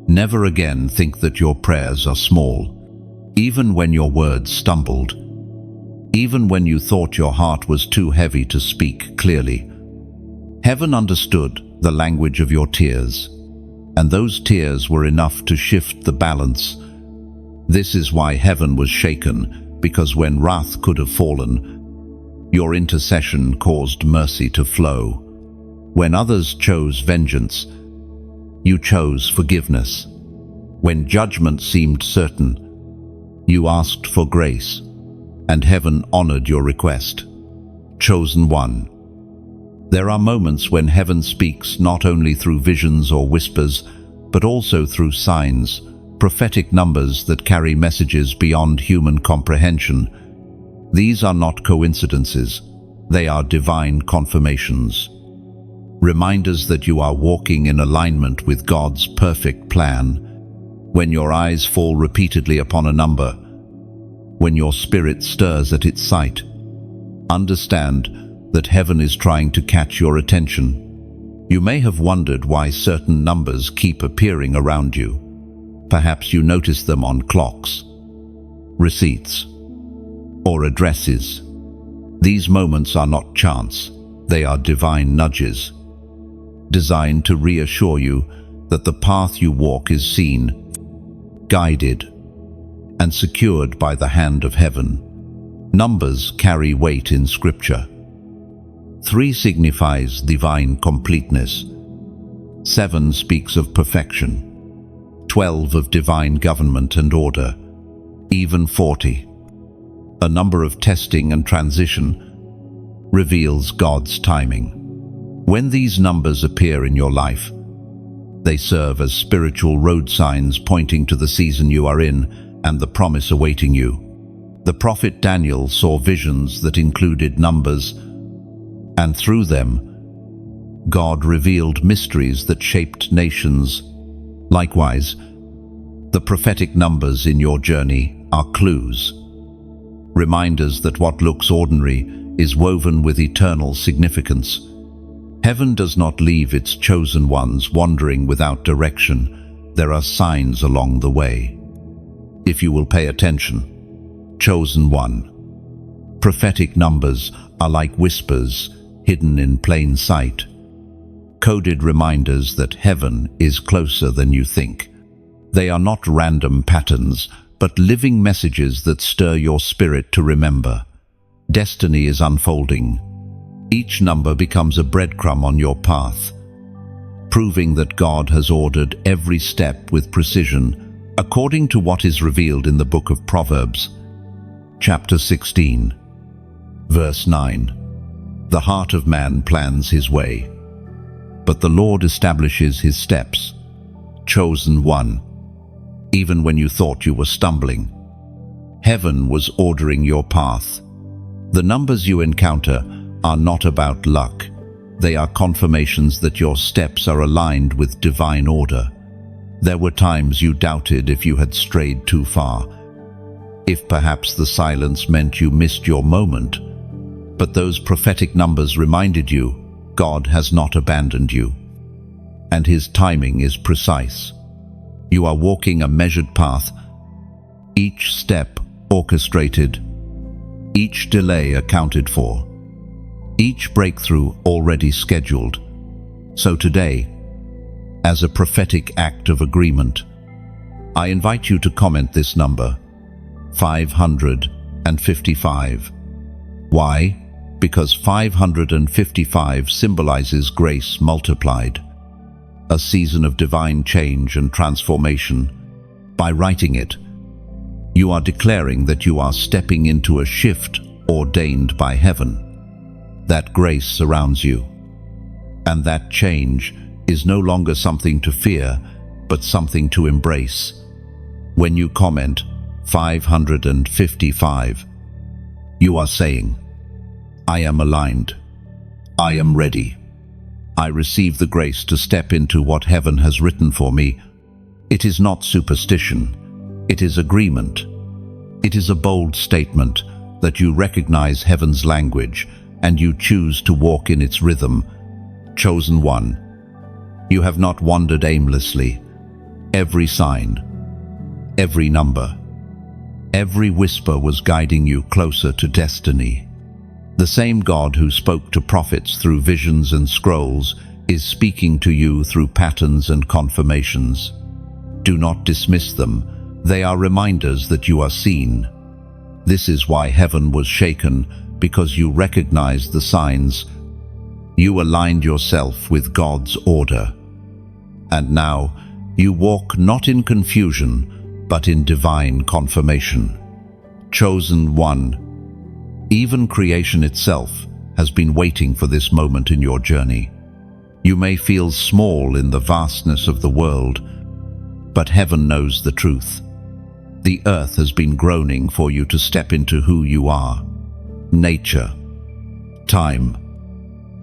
S1: Never again think that your prayers are small, even when your words stumbled. Even when you thought your heart was too heavy to speak clearly. Heaven understood the language of your tears, and those tears were enough to shift the balance. This is why heaven was shaken, because when wrath could have fallen, your intercession caused mercy to flow. When others chose vengeance, you chose forgiveness. When judgment seemed certain, you asked for grace, and heaven honored your request. Chosen one, there are moments when heaven speaks not only through visions or whispers, but also through signs, prophetic numbers that carry messages beyond human comprehension. These are not coincidences, they are divine confirmations. Reminders that you are walking in alignment with God's perfect plan. When your eyes fall repeatedly upon a number, when your spirit stirs at its sight, understand that heaven is trying to catch your attention. You may have wondered why certain numbers keep appearing around you. Perhaps you notice them on clocks, receipts, or addresses. These moments are not chance, they are divine nudges, designed to reassure you that the path you walk is seen, guided, and secured by the hand of heaven. Numbers carry weight in Scripture. 3 signifies divine completeness. 7 speaks of perfection. 12 of divine government and order. Even 40, a number of testing and transition, reveals God's timing. When these numbers appear in your life, they serve as spiritual road signs pointing to the season you are in and the promise awaiting you. The prophet Daniel saw visions that included numbers, and through them, God revealed mysteries that shaped nations. Likewise, the prophetic numbers in your journey are clues, reminders that what looks ordinary is woven with eternal significance. Heaven does not leave its chosen ones wandering without direction. There are signs along the way. If you will pay attention. Chosen one. Prophetic numbers are like whispers hidden in plain sight, coded reminders that heaven is closer than you think. They are not random patterns, but living messages that stir your spirit to remember. Destiny is unfolding. Each number becomes a breadcrumb on your path, proving that God has ordered every step with precision, according to what is revealed in the book of Proverbs, chapter 16, verse 9. The heart of man plans his way, but the Lord establishes his steps. Chosen one. Even when you thought you were stumbling, heaven was ordering your path. The numbers you encounter are not about luck. They are confirmations that your steps are aligned with divine order. There were times you doubted if you had strayed too far, if perhaps the silence meant you missed your moment. But those prophetic numbers reminded you God has not abandoned you, and His timing is precise. You are walking a measured path, each step orchestrated, each delay accounted for, each breakthrough already scheduled. So today, as a prophetic act of agreement, I invite you to comment this number, 555. Why? Because 555 symbolizes grace multiplied, a season of divine change and transformation. By writing it, you are declaring that you are stepping into a shift ordained by heaven, that grace surrounds you, and that change is no longer something to fear, but something to embrace. When you comment 555, you are saying, I am aligned. I am ready. I receive the grace to step into what heaven has written for me. It is not superstition. It is agreement. It is a bold statement that you recognize heaven's language and you choose to walk in its rhythm. Chosen one. You have not wandered aimlessly. Every sign, every number, every whisper was guiding you closer to destiny. The same God who spoke to prophets through visions and scrolls is speaking to you through patterns and confirmations. Do not dismiss them. They are reminders that you are seen. This is why heaven was shaken, because you recognized the signs. You aligned yourself with God's order. And now you walk not in confusion, but in divine confirmation. Chosen one. Even creation itself has been waiting for this moment in your journey. You may feel small in the vastness of the world, but heaven knows the truth. The earth has been groaning for you to step into who you are. Nature, time,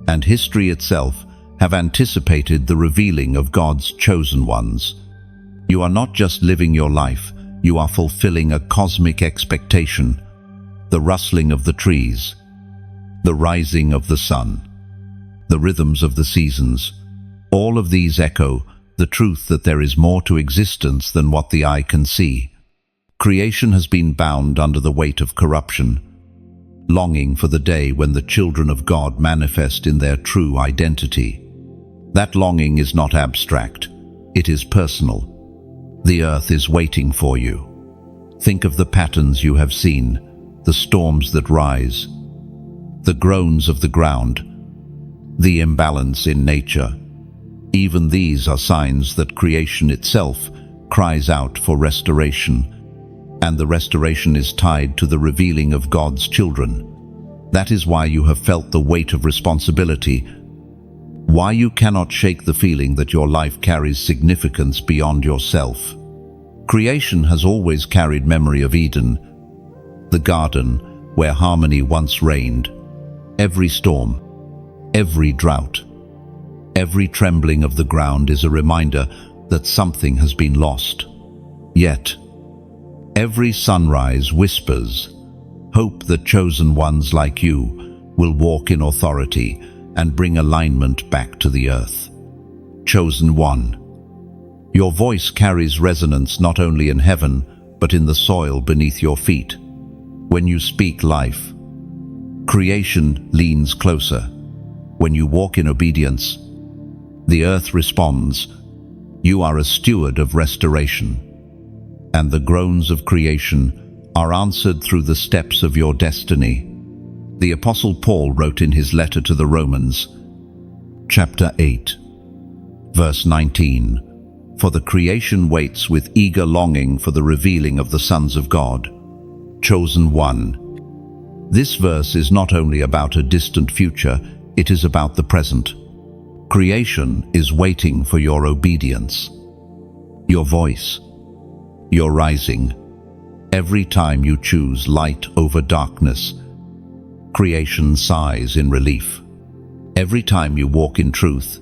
S1: and history itself have anticipated the revealing of God's chosen ones. You are not just living your life, you are fulfilling a cosmic expectation. The rustling of the trees, the rising of the sun, the rhythms of the seasons, all of these echo the truth that there is more to existence than what the eye can see. Creation has been bound under the weight of corruption, longing for the day when the children of God manifest in their true identity. That longing is not abstract, it is personal. The earth is waiting for you. Think of the patterns you have seen, the storms that rise, the groans of the ground, the imbalance in nature. Even these are signs that creation itself cries out for restoration, and the restoration is tied to the revealing of God's children. That is why you have felt the weight of responsibility, why you cannot shake the feeling that your life carries significance beyond yourself. Creation has always carried memory of Eden, the garden where harmony once reigned. Every storm, every drought, Every trembling of the ground is a reminder that something has been lost. Yet, every sunrise whispers hope that chosen ones like you will walk in authority and bring alignment back to the earth. Chosen one. Your voice carries resonance not only in heaven, but in the soil beneath your feet. When you speak life, creation leans closer. When you walk in obedience, the earth responds. You are a steward of restoration, and the groans of creation are answered through the steps of your destiny. The Apostle Paul wrote in his letter to the Romans, chapter 8, verse 19, "For the creation waits with eager longing for the revealing of the sons of God." Chosen one. This verse is not only about a distant future, it is about the present. Creation is waiting for your obedience, your voice, your rising. Every time you choose light over darkness, creation sighs in relief. Every time you walk in truth,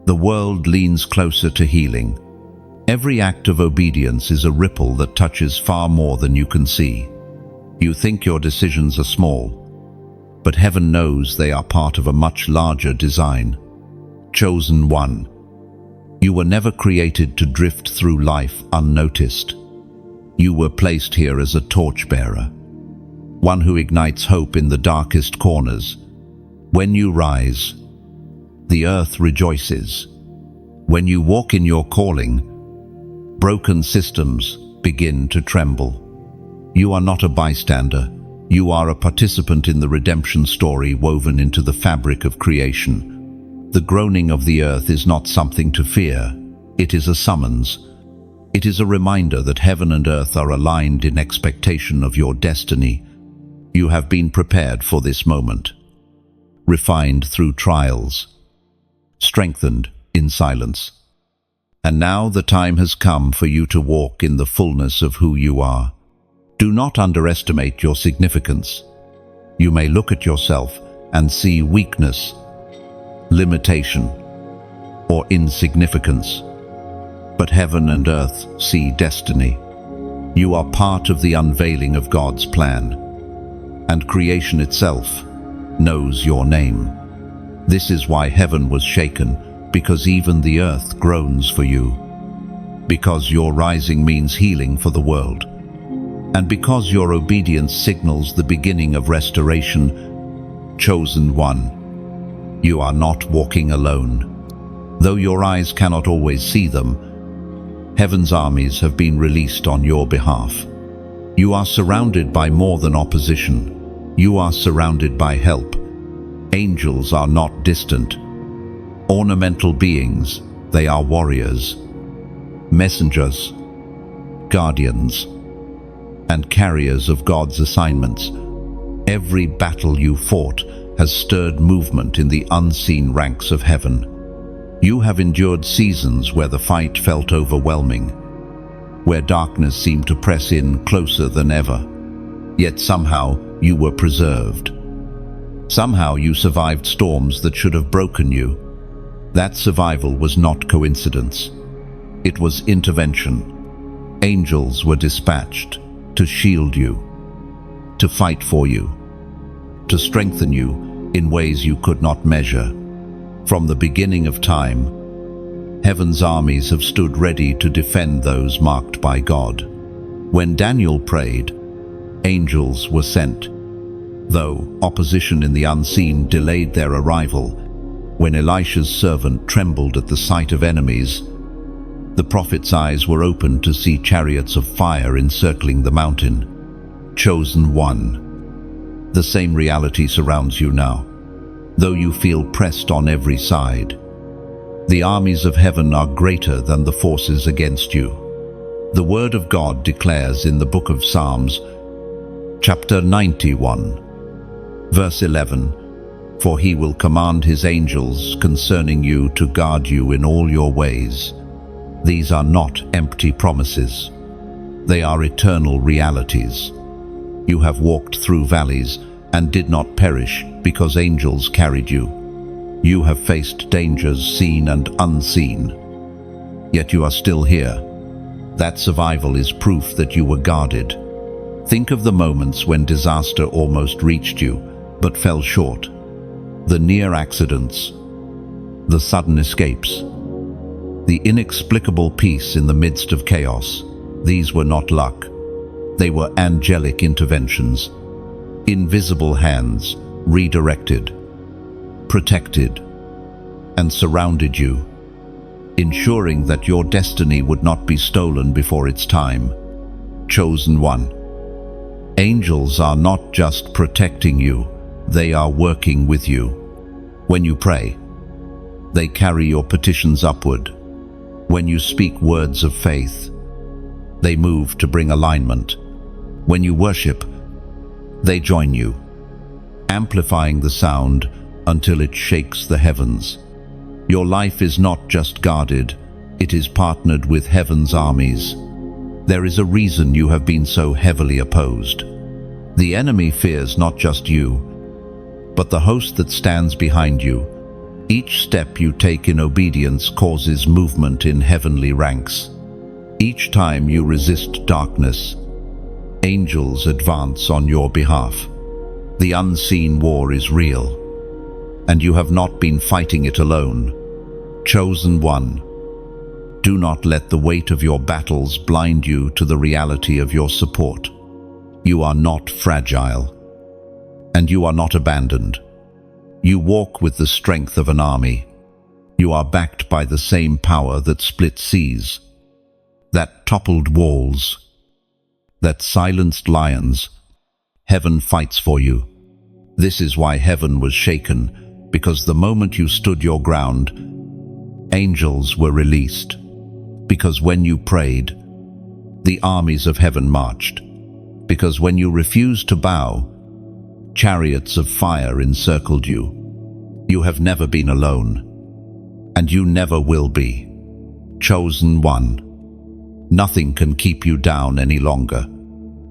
S1: the world leans closer to healing. Every act of obedience is a ripple that touches far more than you can see. You think your decisions are small, but heaven knows they are part of a much larger design. Chosen one. You were never created to drift through life unnoticed. You were placed here as a torchbearer, one who ignites hope in the darkest corners. When you rise, the earth rejoices. When you walk in your calling, broken systems begin to tremble. You are not a bystander. You are a participant in the redemption story woven into the fabric of creation. The groaning of the earth is not something to fear. It is a summons. It is a reminder that heaven and earth are aligned in expectation of your destiny. You have been prepared for this moment, refined through trials, strengthened in silence. And now the time has come for you to walk in the fullness of who you are. Do not underestimate your significance. You may look at yourself and see weakness, limitation, or insignificance. But heaven and earth see destiny. You are part of the unveiling of God's plan, and creation itself knows your name. This is why heaven was shaken, because even the earth groans for you. Because your rising means healing for the world. And because your obedience signals the beginning of restoration. Chosen one. You are not walking alone. Though your eyes cannot always see them, heaven's armies have been released on your behalf. You are surrounded by more than opposition. You are surrounded by help. Angels are not distant, ornamental beings. They are warriors, messengers, guardians, and carriers of God's assignments. Every battle you fought has stirred movement in the unseen ranks of heaven. You have endured seasons where the fight felt overwhelming, where darkness seemed to press in closer than ever. Yet somehow you were preserved. Somehow you survived storms that should have broken you. That survival was not coincidence. It was intervention. Angels were dispatched to shield you, to fight for you, to strengthen you in ways you could not measure. From the beginning of time, heaven's armies have stood ready to defend those marked by God. When Daniel prayed, angels were sent. Though opposition in the unseen delayed their arrival, when Elisha's servant trembled at the sight of enemies, the prophet's eyes were opened to see chariots of fire encircling the mountain. Chosen one. The same reality surrounds you now, though you feel pressed on every side. The armies of heaven are greater than the forces against you. The word of God declares in the book of Psalms, chapter 91, verse 11, "For he will command his angels concerning you to guard you in all your ways." These are not empty promises. They are eternal realities. You have walked through valleys and did not perish because angels carried you. You have faced dangers seen and unseen, yet you are still here. That survival is proof that you were guarded. Think of the moments when disaster almost reached you, but fell short. The near accidents, the sudden escapes, the inexplicable peace in the midst of chaos. These were not luck. They were angelic interventions. Invisible hands redirected, protected, and surrounded you, ensuring that your destiny would not be stolen before its time. Chosen one. Angels are not just protecting you, they are working with you. When you pray, they carry your petitions upward. When you speak words of faith, they move to bring alignment. When you worship, they join you, amplifying the sound until it shakes the heavens. Your life is not just guarded, it is partnered with heaven's armies. There is a reason you have been so heavily opposed. The enemy fears not just you, but the host that stands behind you. Each step you take in obedience causes movement in heavenly ranks. Each time you resist darkness, angels advance on your behalf. The unseen war is real, and you have not been fighting it alone. Chosen one. Do not let the weight of your battles blind you to the reality of your support. You are not fragile, and you are not abandoned. You walk with the strength of an army. You are backed by the same power that split seas, that toppled walls, that silenced lions. Heaven fights for you. This is why heaven was shaken, because the moment you stood your ground, angels were released. Because when you prayed, the armies of heaven marched. Because when you refused to bow, chariots of fire encircled you. You have never been alone, and you never will be. Chosen one. Nothing can keep you down any longer.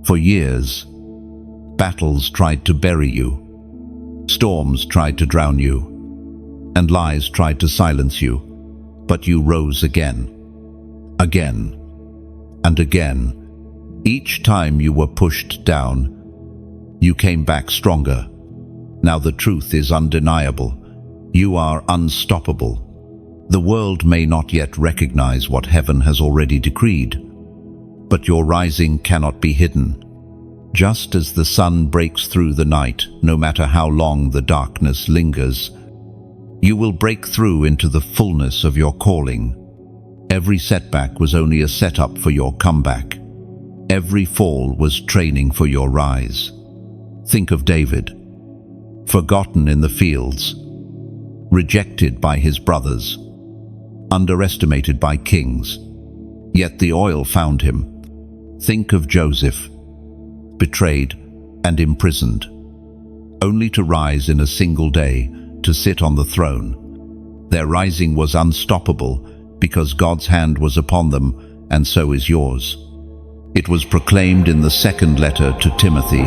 S1: For years, battles tried to bury you. Storms tried to drown you, and lies tried to silence you. But you rose again, again, and again. Each time you were pushed down, you came back stronger. Now the truth is undeniable. You are unstoppable. The world may not yet recognize what heaven has already decreed, but your rising cannot be hidden. Just as the sun breaks through the night, no matter how long the darkness lingers, you will break through into the fullness of your calling. Every setback was only a setup for your comeback. Every fall was training for your rise. Think of David, forgotten in the fields, rejected by his brothers, underestimated by kings, yet the oil found him. Think of Joseph, betrayed and imprisoned, only to rise in a single day to sit on the throne. Their rising was unstoppable because God's hand was upon them, and so is yours. It was proclaimed in the second letter to Timothy,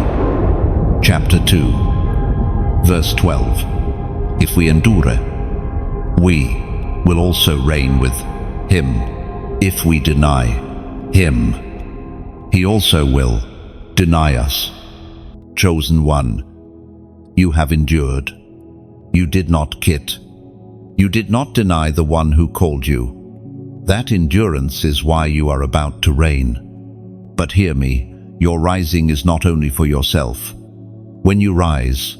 S1: chapter 2, verse 12. If we endure, we will also reign with him. If we deny him, he also will deny us. Chosen one, you have endured. You did not quit. You did not deny the one who called you. That endurance is why you are about to reign. But hear me, your rising is not only for yourself. When you rise,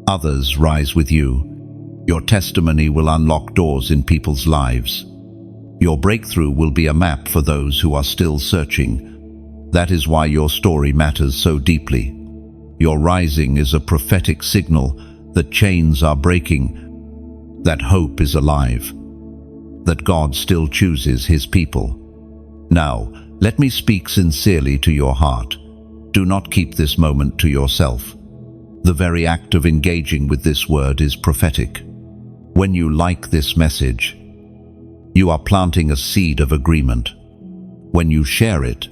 S1: others rise with you. Your testimony will unlock doors in people's lives. Your breakthrough will be a map for those who are still searching. That is why your story matters so deeply. Your rising is a prophetic signal that chains are breaking, that hope is alive, that God still chooses his people. Now, let me speak sincerely to your heart. Do not keep this moment to yourself. The very act of engaging with this word is prophetic. When you like this message, you are planting a seed of agreement. When you share it,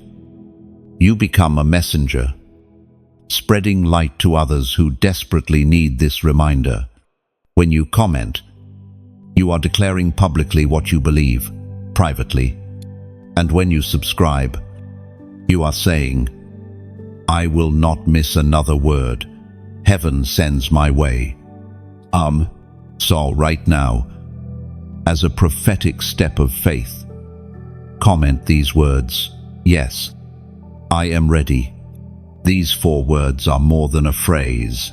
S1: you become a messenger, spreading light to others who desperately need this reminder. When you comment, you are declaring publicly what you believe, privately. And when you subscribe, you are saying, I will not miss another word. Heaven sends my way. So right now, as a prophetic step of faith, comment these words. Yes, I am ready. These 4 words are more than a phrase.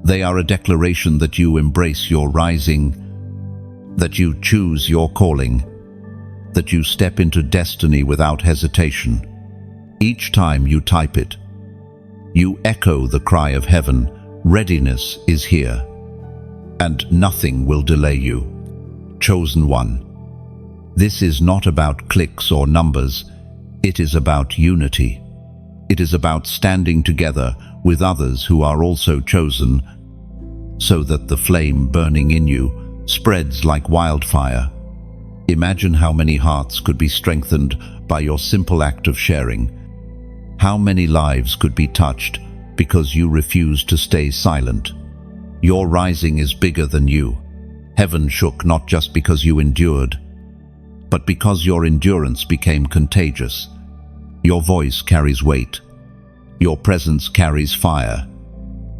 S1: They are a declaration that you embrace your rising, that you choose your calling, that you step into destiny without hesitation. Each time you type it, you echo the cry of heaven, readiness is here, and nothing will delay you. Chosen one. This is not about clicks or numbers, it is about unity. It is about standing together with others who are also chosen, so that the flame burning in you spreads like wildfire. Imagine how many hearts could be strengthened by your simple act of sharing. How many lives could be touched because you refused to stay silent. Your rising is bigger than you. Heaven shook not just because you endured, but because your endurance became contagious. Your voice carries weight. Your presence carries fire.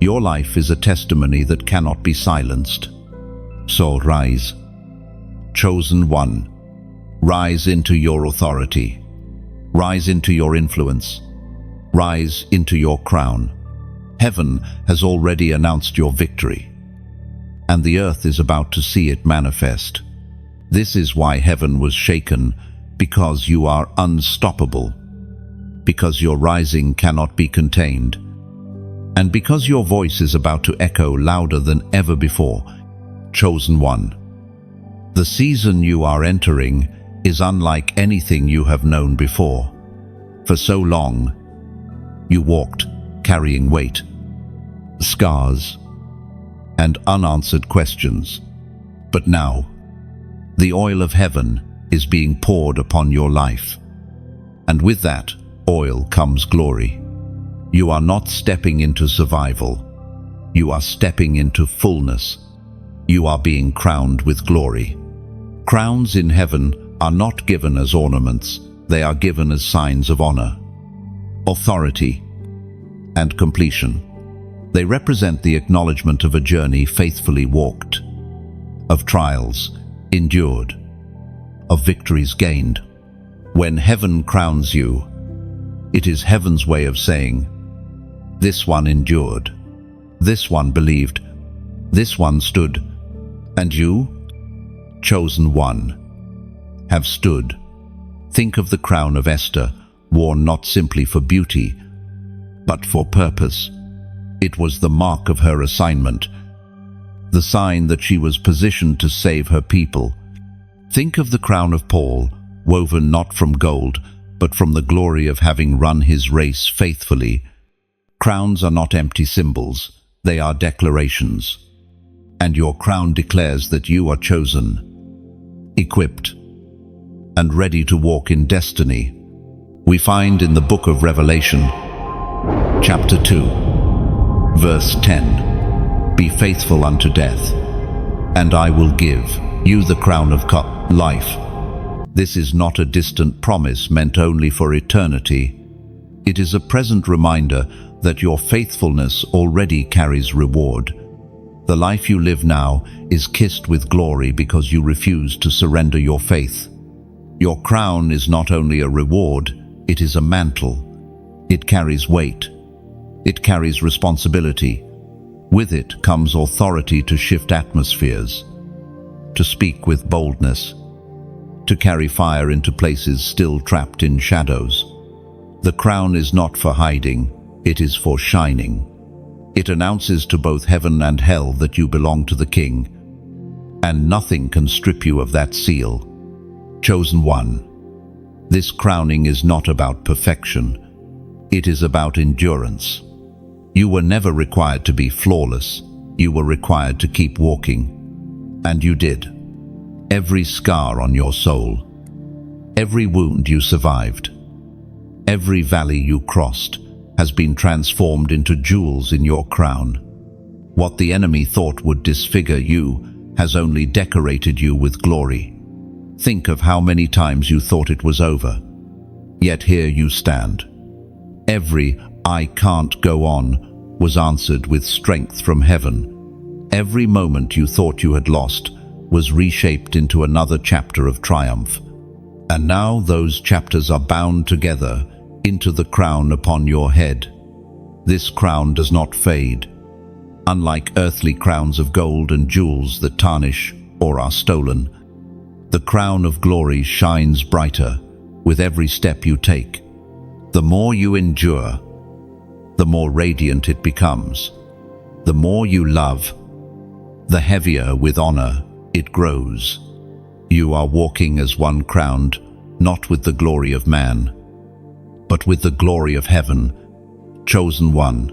S1: Your life is a testimony that cannot be silenced. So rise. Chosen one. Rise into your authority. Rise into your influence. Rise into your crown. Heaven has already announced your victory, and the earth is about to see it manifest. This is why heaven was shaken, because you are unstoppable, because your rising cannot be contained, and because your voice is about to echo louder than ever before. Chosen one. The season you are entering is unlike anything you have known before. For so long, you walked carrying weight, scars, and unanswered questions. But now, the oil of heaven is being poured upon your life. And with that oil comes glory. You are not stepping into survival. You are stepping into fullness. You are being crowned with glory. Crowns in heaven are not given as ornaments. They are given as signs of honor, authority, and completion. They represent the acknowledgement of a journey faithfully walked, of trials endured, of victories gained. When heaven crowns you, it is heaven's way of saying, this one endured, this one believed, this one stood, and you, chosen one, have stood. Think of the crown of Esther, worn not simply for beauty, but for purpose. It was the mark of her assignment, the sign that she was positioned to save her people. Think of the crown of Paul, woven not from gold, but from the glory of having run his race faithfully. Crowns are not empty symbols, they are declarations. And your crown declares that you are chosen, equipped, and ready to walk in destiny. We find in the book of Revelation, chapter 2, verse 10, be faithful unto death, and I will give you the crown of life. This is not a distant promise meant only for eternity. It is a present reminder that your faithfulness already carries reward. The life you live now is kissed with glory because you refuse to surrender your faith. Your crown is not only a reward, it is a mantle. It carries weight. It carries responsibility. With it comes authority to shift atmospheres, to speak with boldness, to carry fire into places still trapped in shadows. The crown is not for hiding, it is for shining. It announces to both heaven and hell that you belong to the King, and nothing can strip you of that seal. Chosen one. This crowning is not about perfection, it is about endurance. You were never required to be flawless, you were required to keep walking. And you did. Every scar on your soul, every wound you survived, every valley you crossed has been transformed into jewels in your crown. What the enemy thought would disfigure you has only decorated you with glory. Think of how many times you thought it was over. Yet here you stand. Every "I can't go on" was answered with strength from heaven. Every moment you thought you had lost was reshaped into another chapter of triumph. And now those chapters are bound together into the crown upon your head. This crown does not fade. Unlike earthly crowns of gold and jewels that tarnish or are stolen, the crown of glory shines brighter with every step you take. The more you endure, the more radiant it becomes. The more you love, the heavier with honor it grows. You are walking as one crowned, not with the glory of man, but with the glory of heaven, chosen one.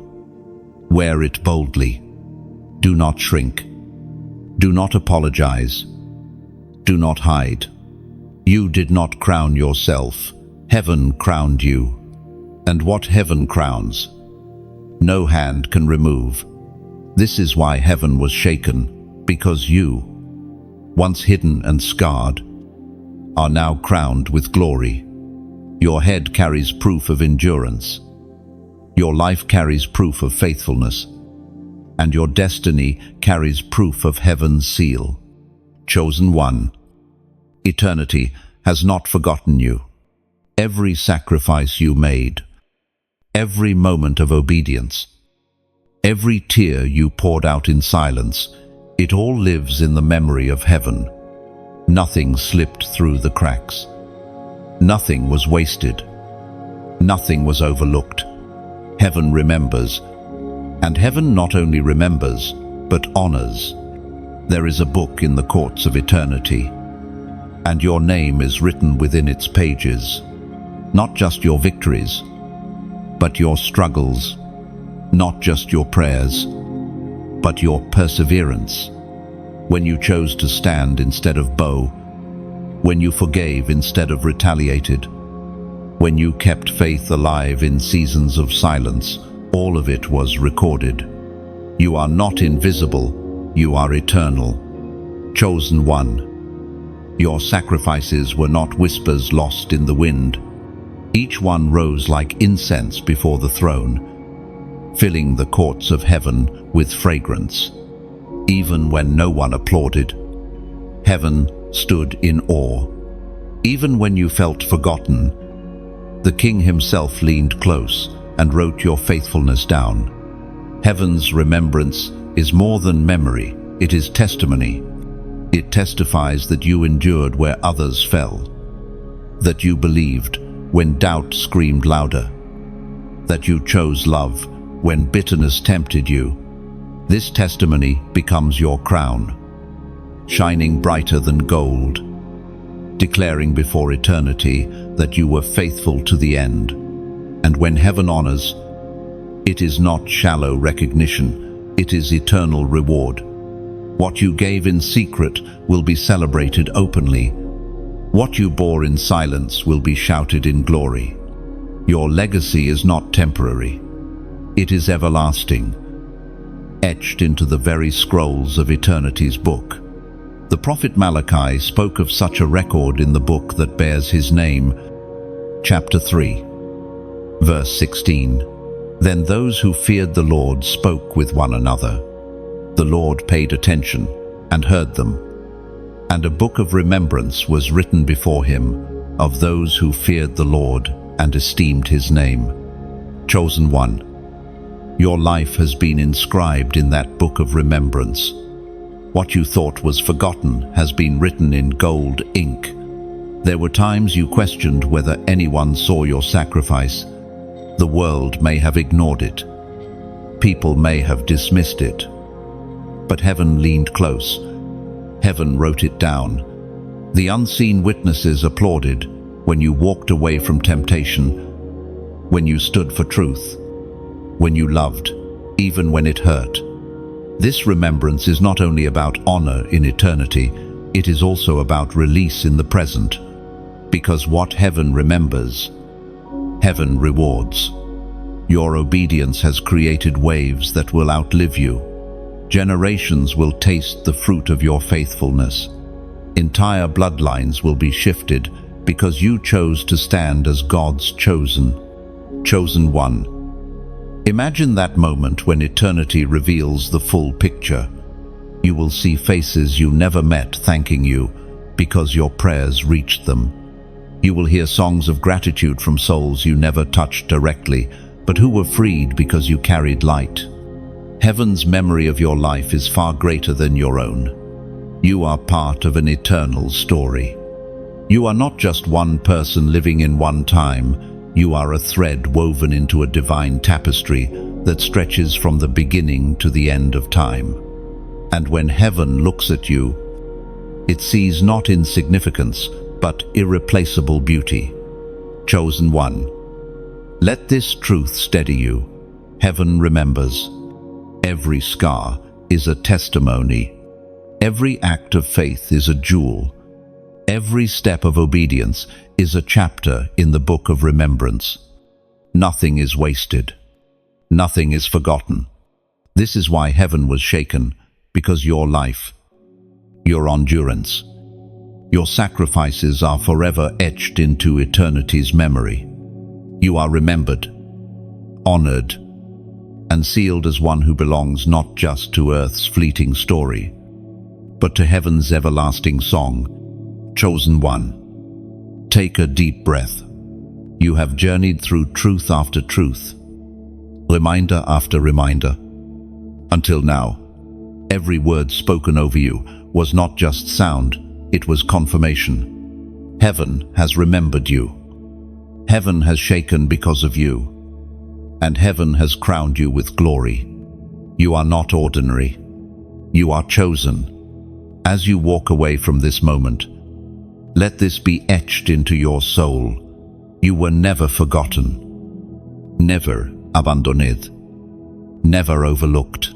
S1: Wear it boldly. Do not shrink. Do not apologize. Do not hide. You did not crown yourself. Heaven crowned you. And what heaven crowns, no hand can remove. This is why heaven was shaken, because you, once hidden and scarred, are now crowned with glory. Your head carries proof of endurance. Your life carries proof of faithfulness. And your destiny carries proof of heaven's seal. Chosen one. Eternity has not forgotten you. Every sacrifice you made, every moment of obedience, every tear you poured out in silence, it all lives in the memory of heaven. Nothing slipped through the cracks. Nothing was wasted. Nothing was overlooked. Heaven remembers. And heaven not only remembers, but honors. There is a book in the courts of eternity, and your name is written within its pages. Not just your victories, but your struggles. Not just your prayers, but your perseverance. When you chose to stand instead of bow, when you forgave instead of retaliated, when you kept faith alive in seasons of silence, all of it was recorded. You are not invisible, you are eternal. Chosen one. Your sacrifices were not whispers lost in the wind. Each one rose like incense before the throne, filling the courts of heaven with fragrance. Even when no one applauded, heaven stood in awe. Even when you felt forgotten, the King himself leaned close and wrote your faithfulness down. Heaven's remembrance is more than memory, it is testimony. It testifies that you endured where others fell, that you believed when doubt screamed louder, that you chose love when bitterness tempted you. This testimony becomes your crown, shining brighter than gold, declaring before eternity that you were faithful to the end. And when heaven honors, it is not shallow recognition, it is eternal reward. What you gave in secret will be celebrated openly. What you bore in silence will be shouted in glory. Your legacy is not temporary. It is everlasting, etched into the very scrolls of eternity's book. The prophet Malachi spoke of such a record in the book that bears his name. Chapter 3, verse 16. Then those who feared the Lord spoke with one another. The Lord paid attention and heard them, and a book of remembrance was written before him of those who feared the Lord and esteemed his name. Chosen one. Your life has been inscribed in that book of remembrance. What you thought was forgotten has been written in gold ink. There were times you questioned whether anyone saw your sacrifice. The world may have ignored it. People may have dismissed it. But heaven leaned close. Heaven wrote it down. The unseen witnesses applauded when you walked away from temptation, when you stood for truth, when you loved, even when it hurt. This remembrance is not only about honor in eternity, it is also about release in the present. Because what heaven remembers, heaven rewards. Your obedience has created waves that will outlive you. Generations will taste the fruit of your faithfulness. Entire bloodlines will be shifted because you chose to stand as God's chosen one. Imagine that moment when eternity reveals the full picture. You will see faces you never met thanking you because your prayers reached them. You will hear songs of gratitude from souls you never touched directly, but who were freed because you carried light. Heaven's memory of your life is far greater than your own. You are part of an eternal story. You are not just one person living in one time. You are a thread woven into a divine tapestry that stretches from the beginning to the end of time. And when heaven looks at you, it sees not insignificance, but irreplaceable beauty. Chosen one. Let this truth steady you. Heaven remembers. Every scar is a testimony. Every act of faith is a jewel. Every step of obedience is a chapter in the book of remembrance. Nothing is wasted. Nothing is forgotten. This is why heaven was shaken, because your life, your endurance, your sacrifices are forever etched into eternity's memory. You are remembered, honored, and sealed as one who belongs not just to earth's fleeting story, but to heaven's everlasting song. Chosen one. Take a deep breath. You have journeyed through truth after truth, reminder after reminder. Until now, every word spoken over you was not just sound, it was confirmation. Heaven has remembered you. Heaven has shaken because of you. And heaven has crowned you with glory. You are not ordinary. You are chosen. As you walk away from this moment, let this be etched into your soul. You were never forgotten, never abandoned, never overlooked.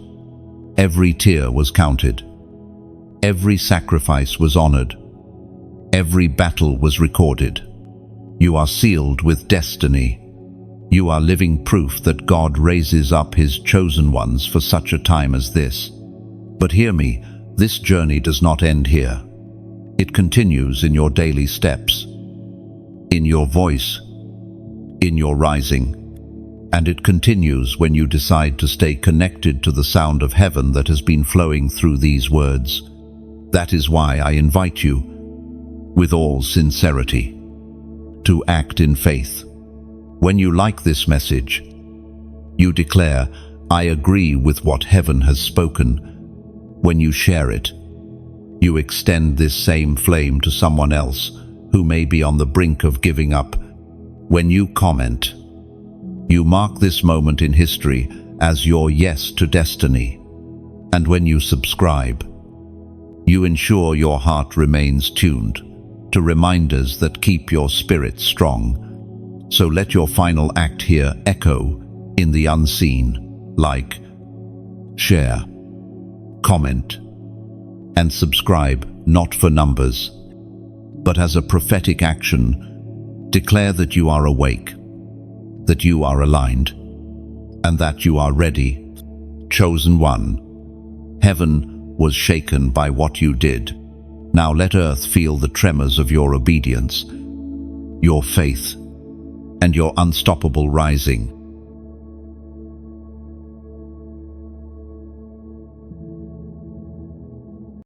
S1: Every tear was counted. Every sacrifice was honored. Every battle was recorded. You are sealed with destiny. You are living proof that God raises up His chosen ones for such a time as this. But hear me, this journey does not end here. It continues in your daily steps, in your voice, in your rising, and it continues when you decide to stay connected to the sound of heaven that has been flowing through these words. That is why I invite you, with all sincerity, to act in faith. When you like this message, you declare, I agree with what heaven has spoken. When you share it, you extend this same flame to someone else who may be on the brink of giving up. When you comment, you mark this moment in history as your yes to destiny. And when you subscribe, you ensure your heart remains tuned to reminders that keep your spirit strong. So let your final act here echo in the unseen. Like, share, comment, and subscribe, not for numbers, but as a prophetic action. Declare that you are awake, that you are aligned, and that you are ready. Chosen one. Heaven was shaken by what you did. Now let earth feel the tremors of your obedience, your faith, and your unstoppable rising.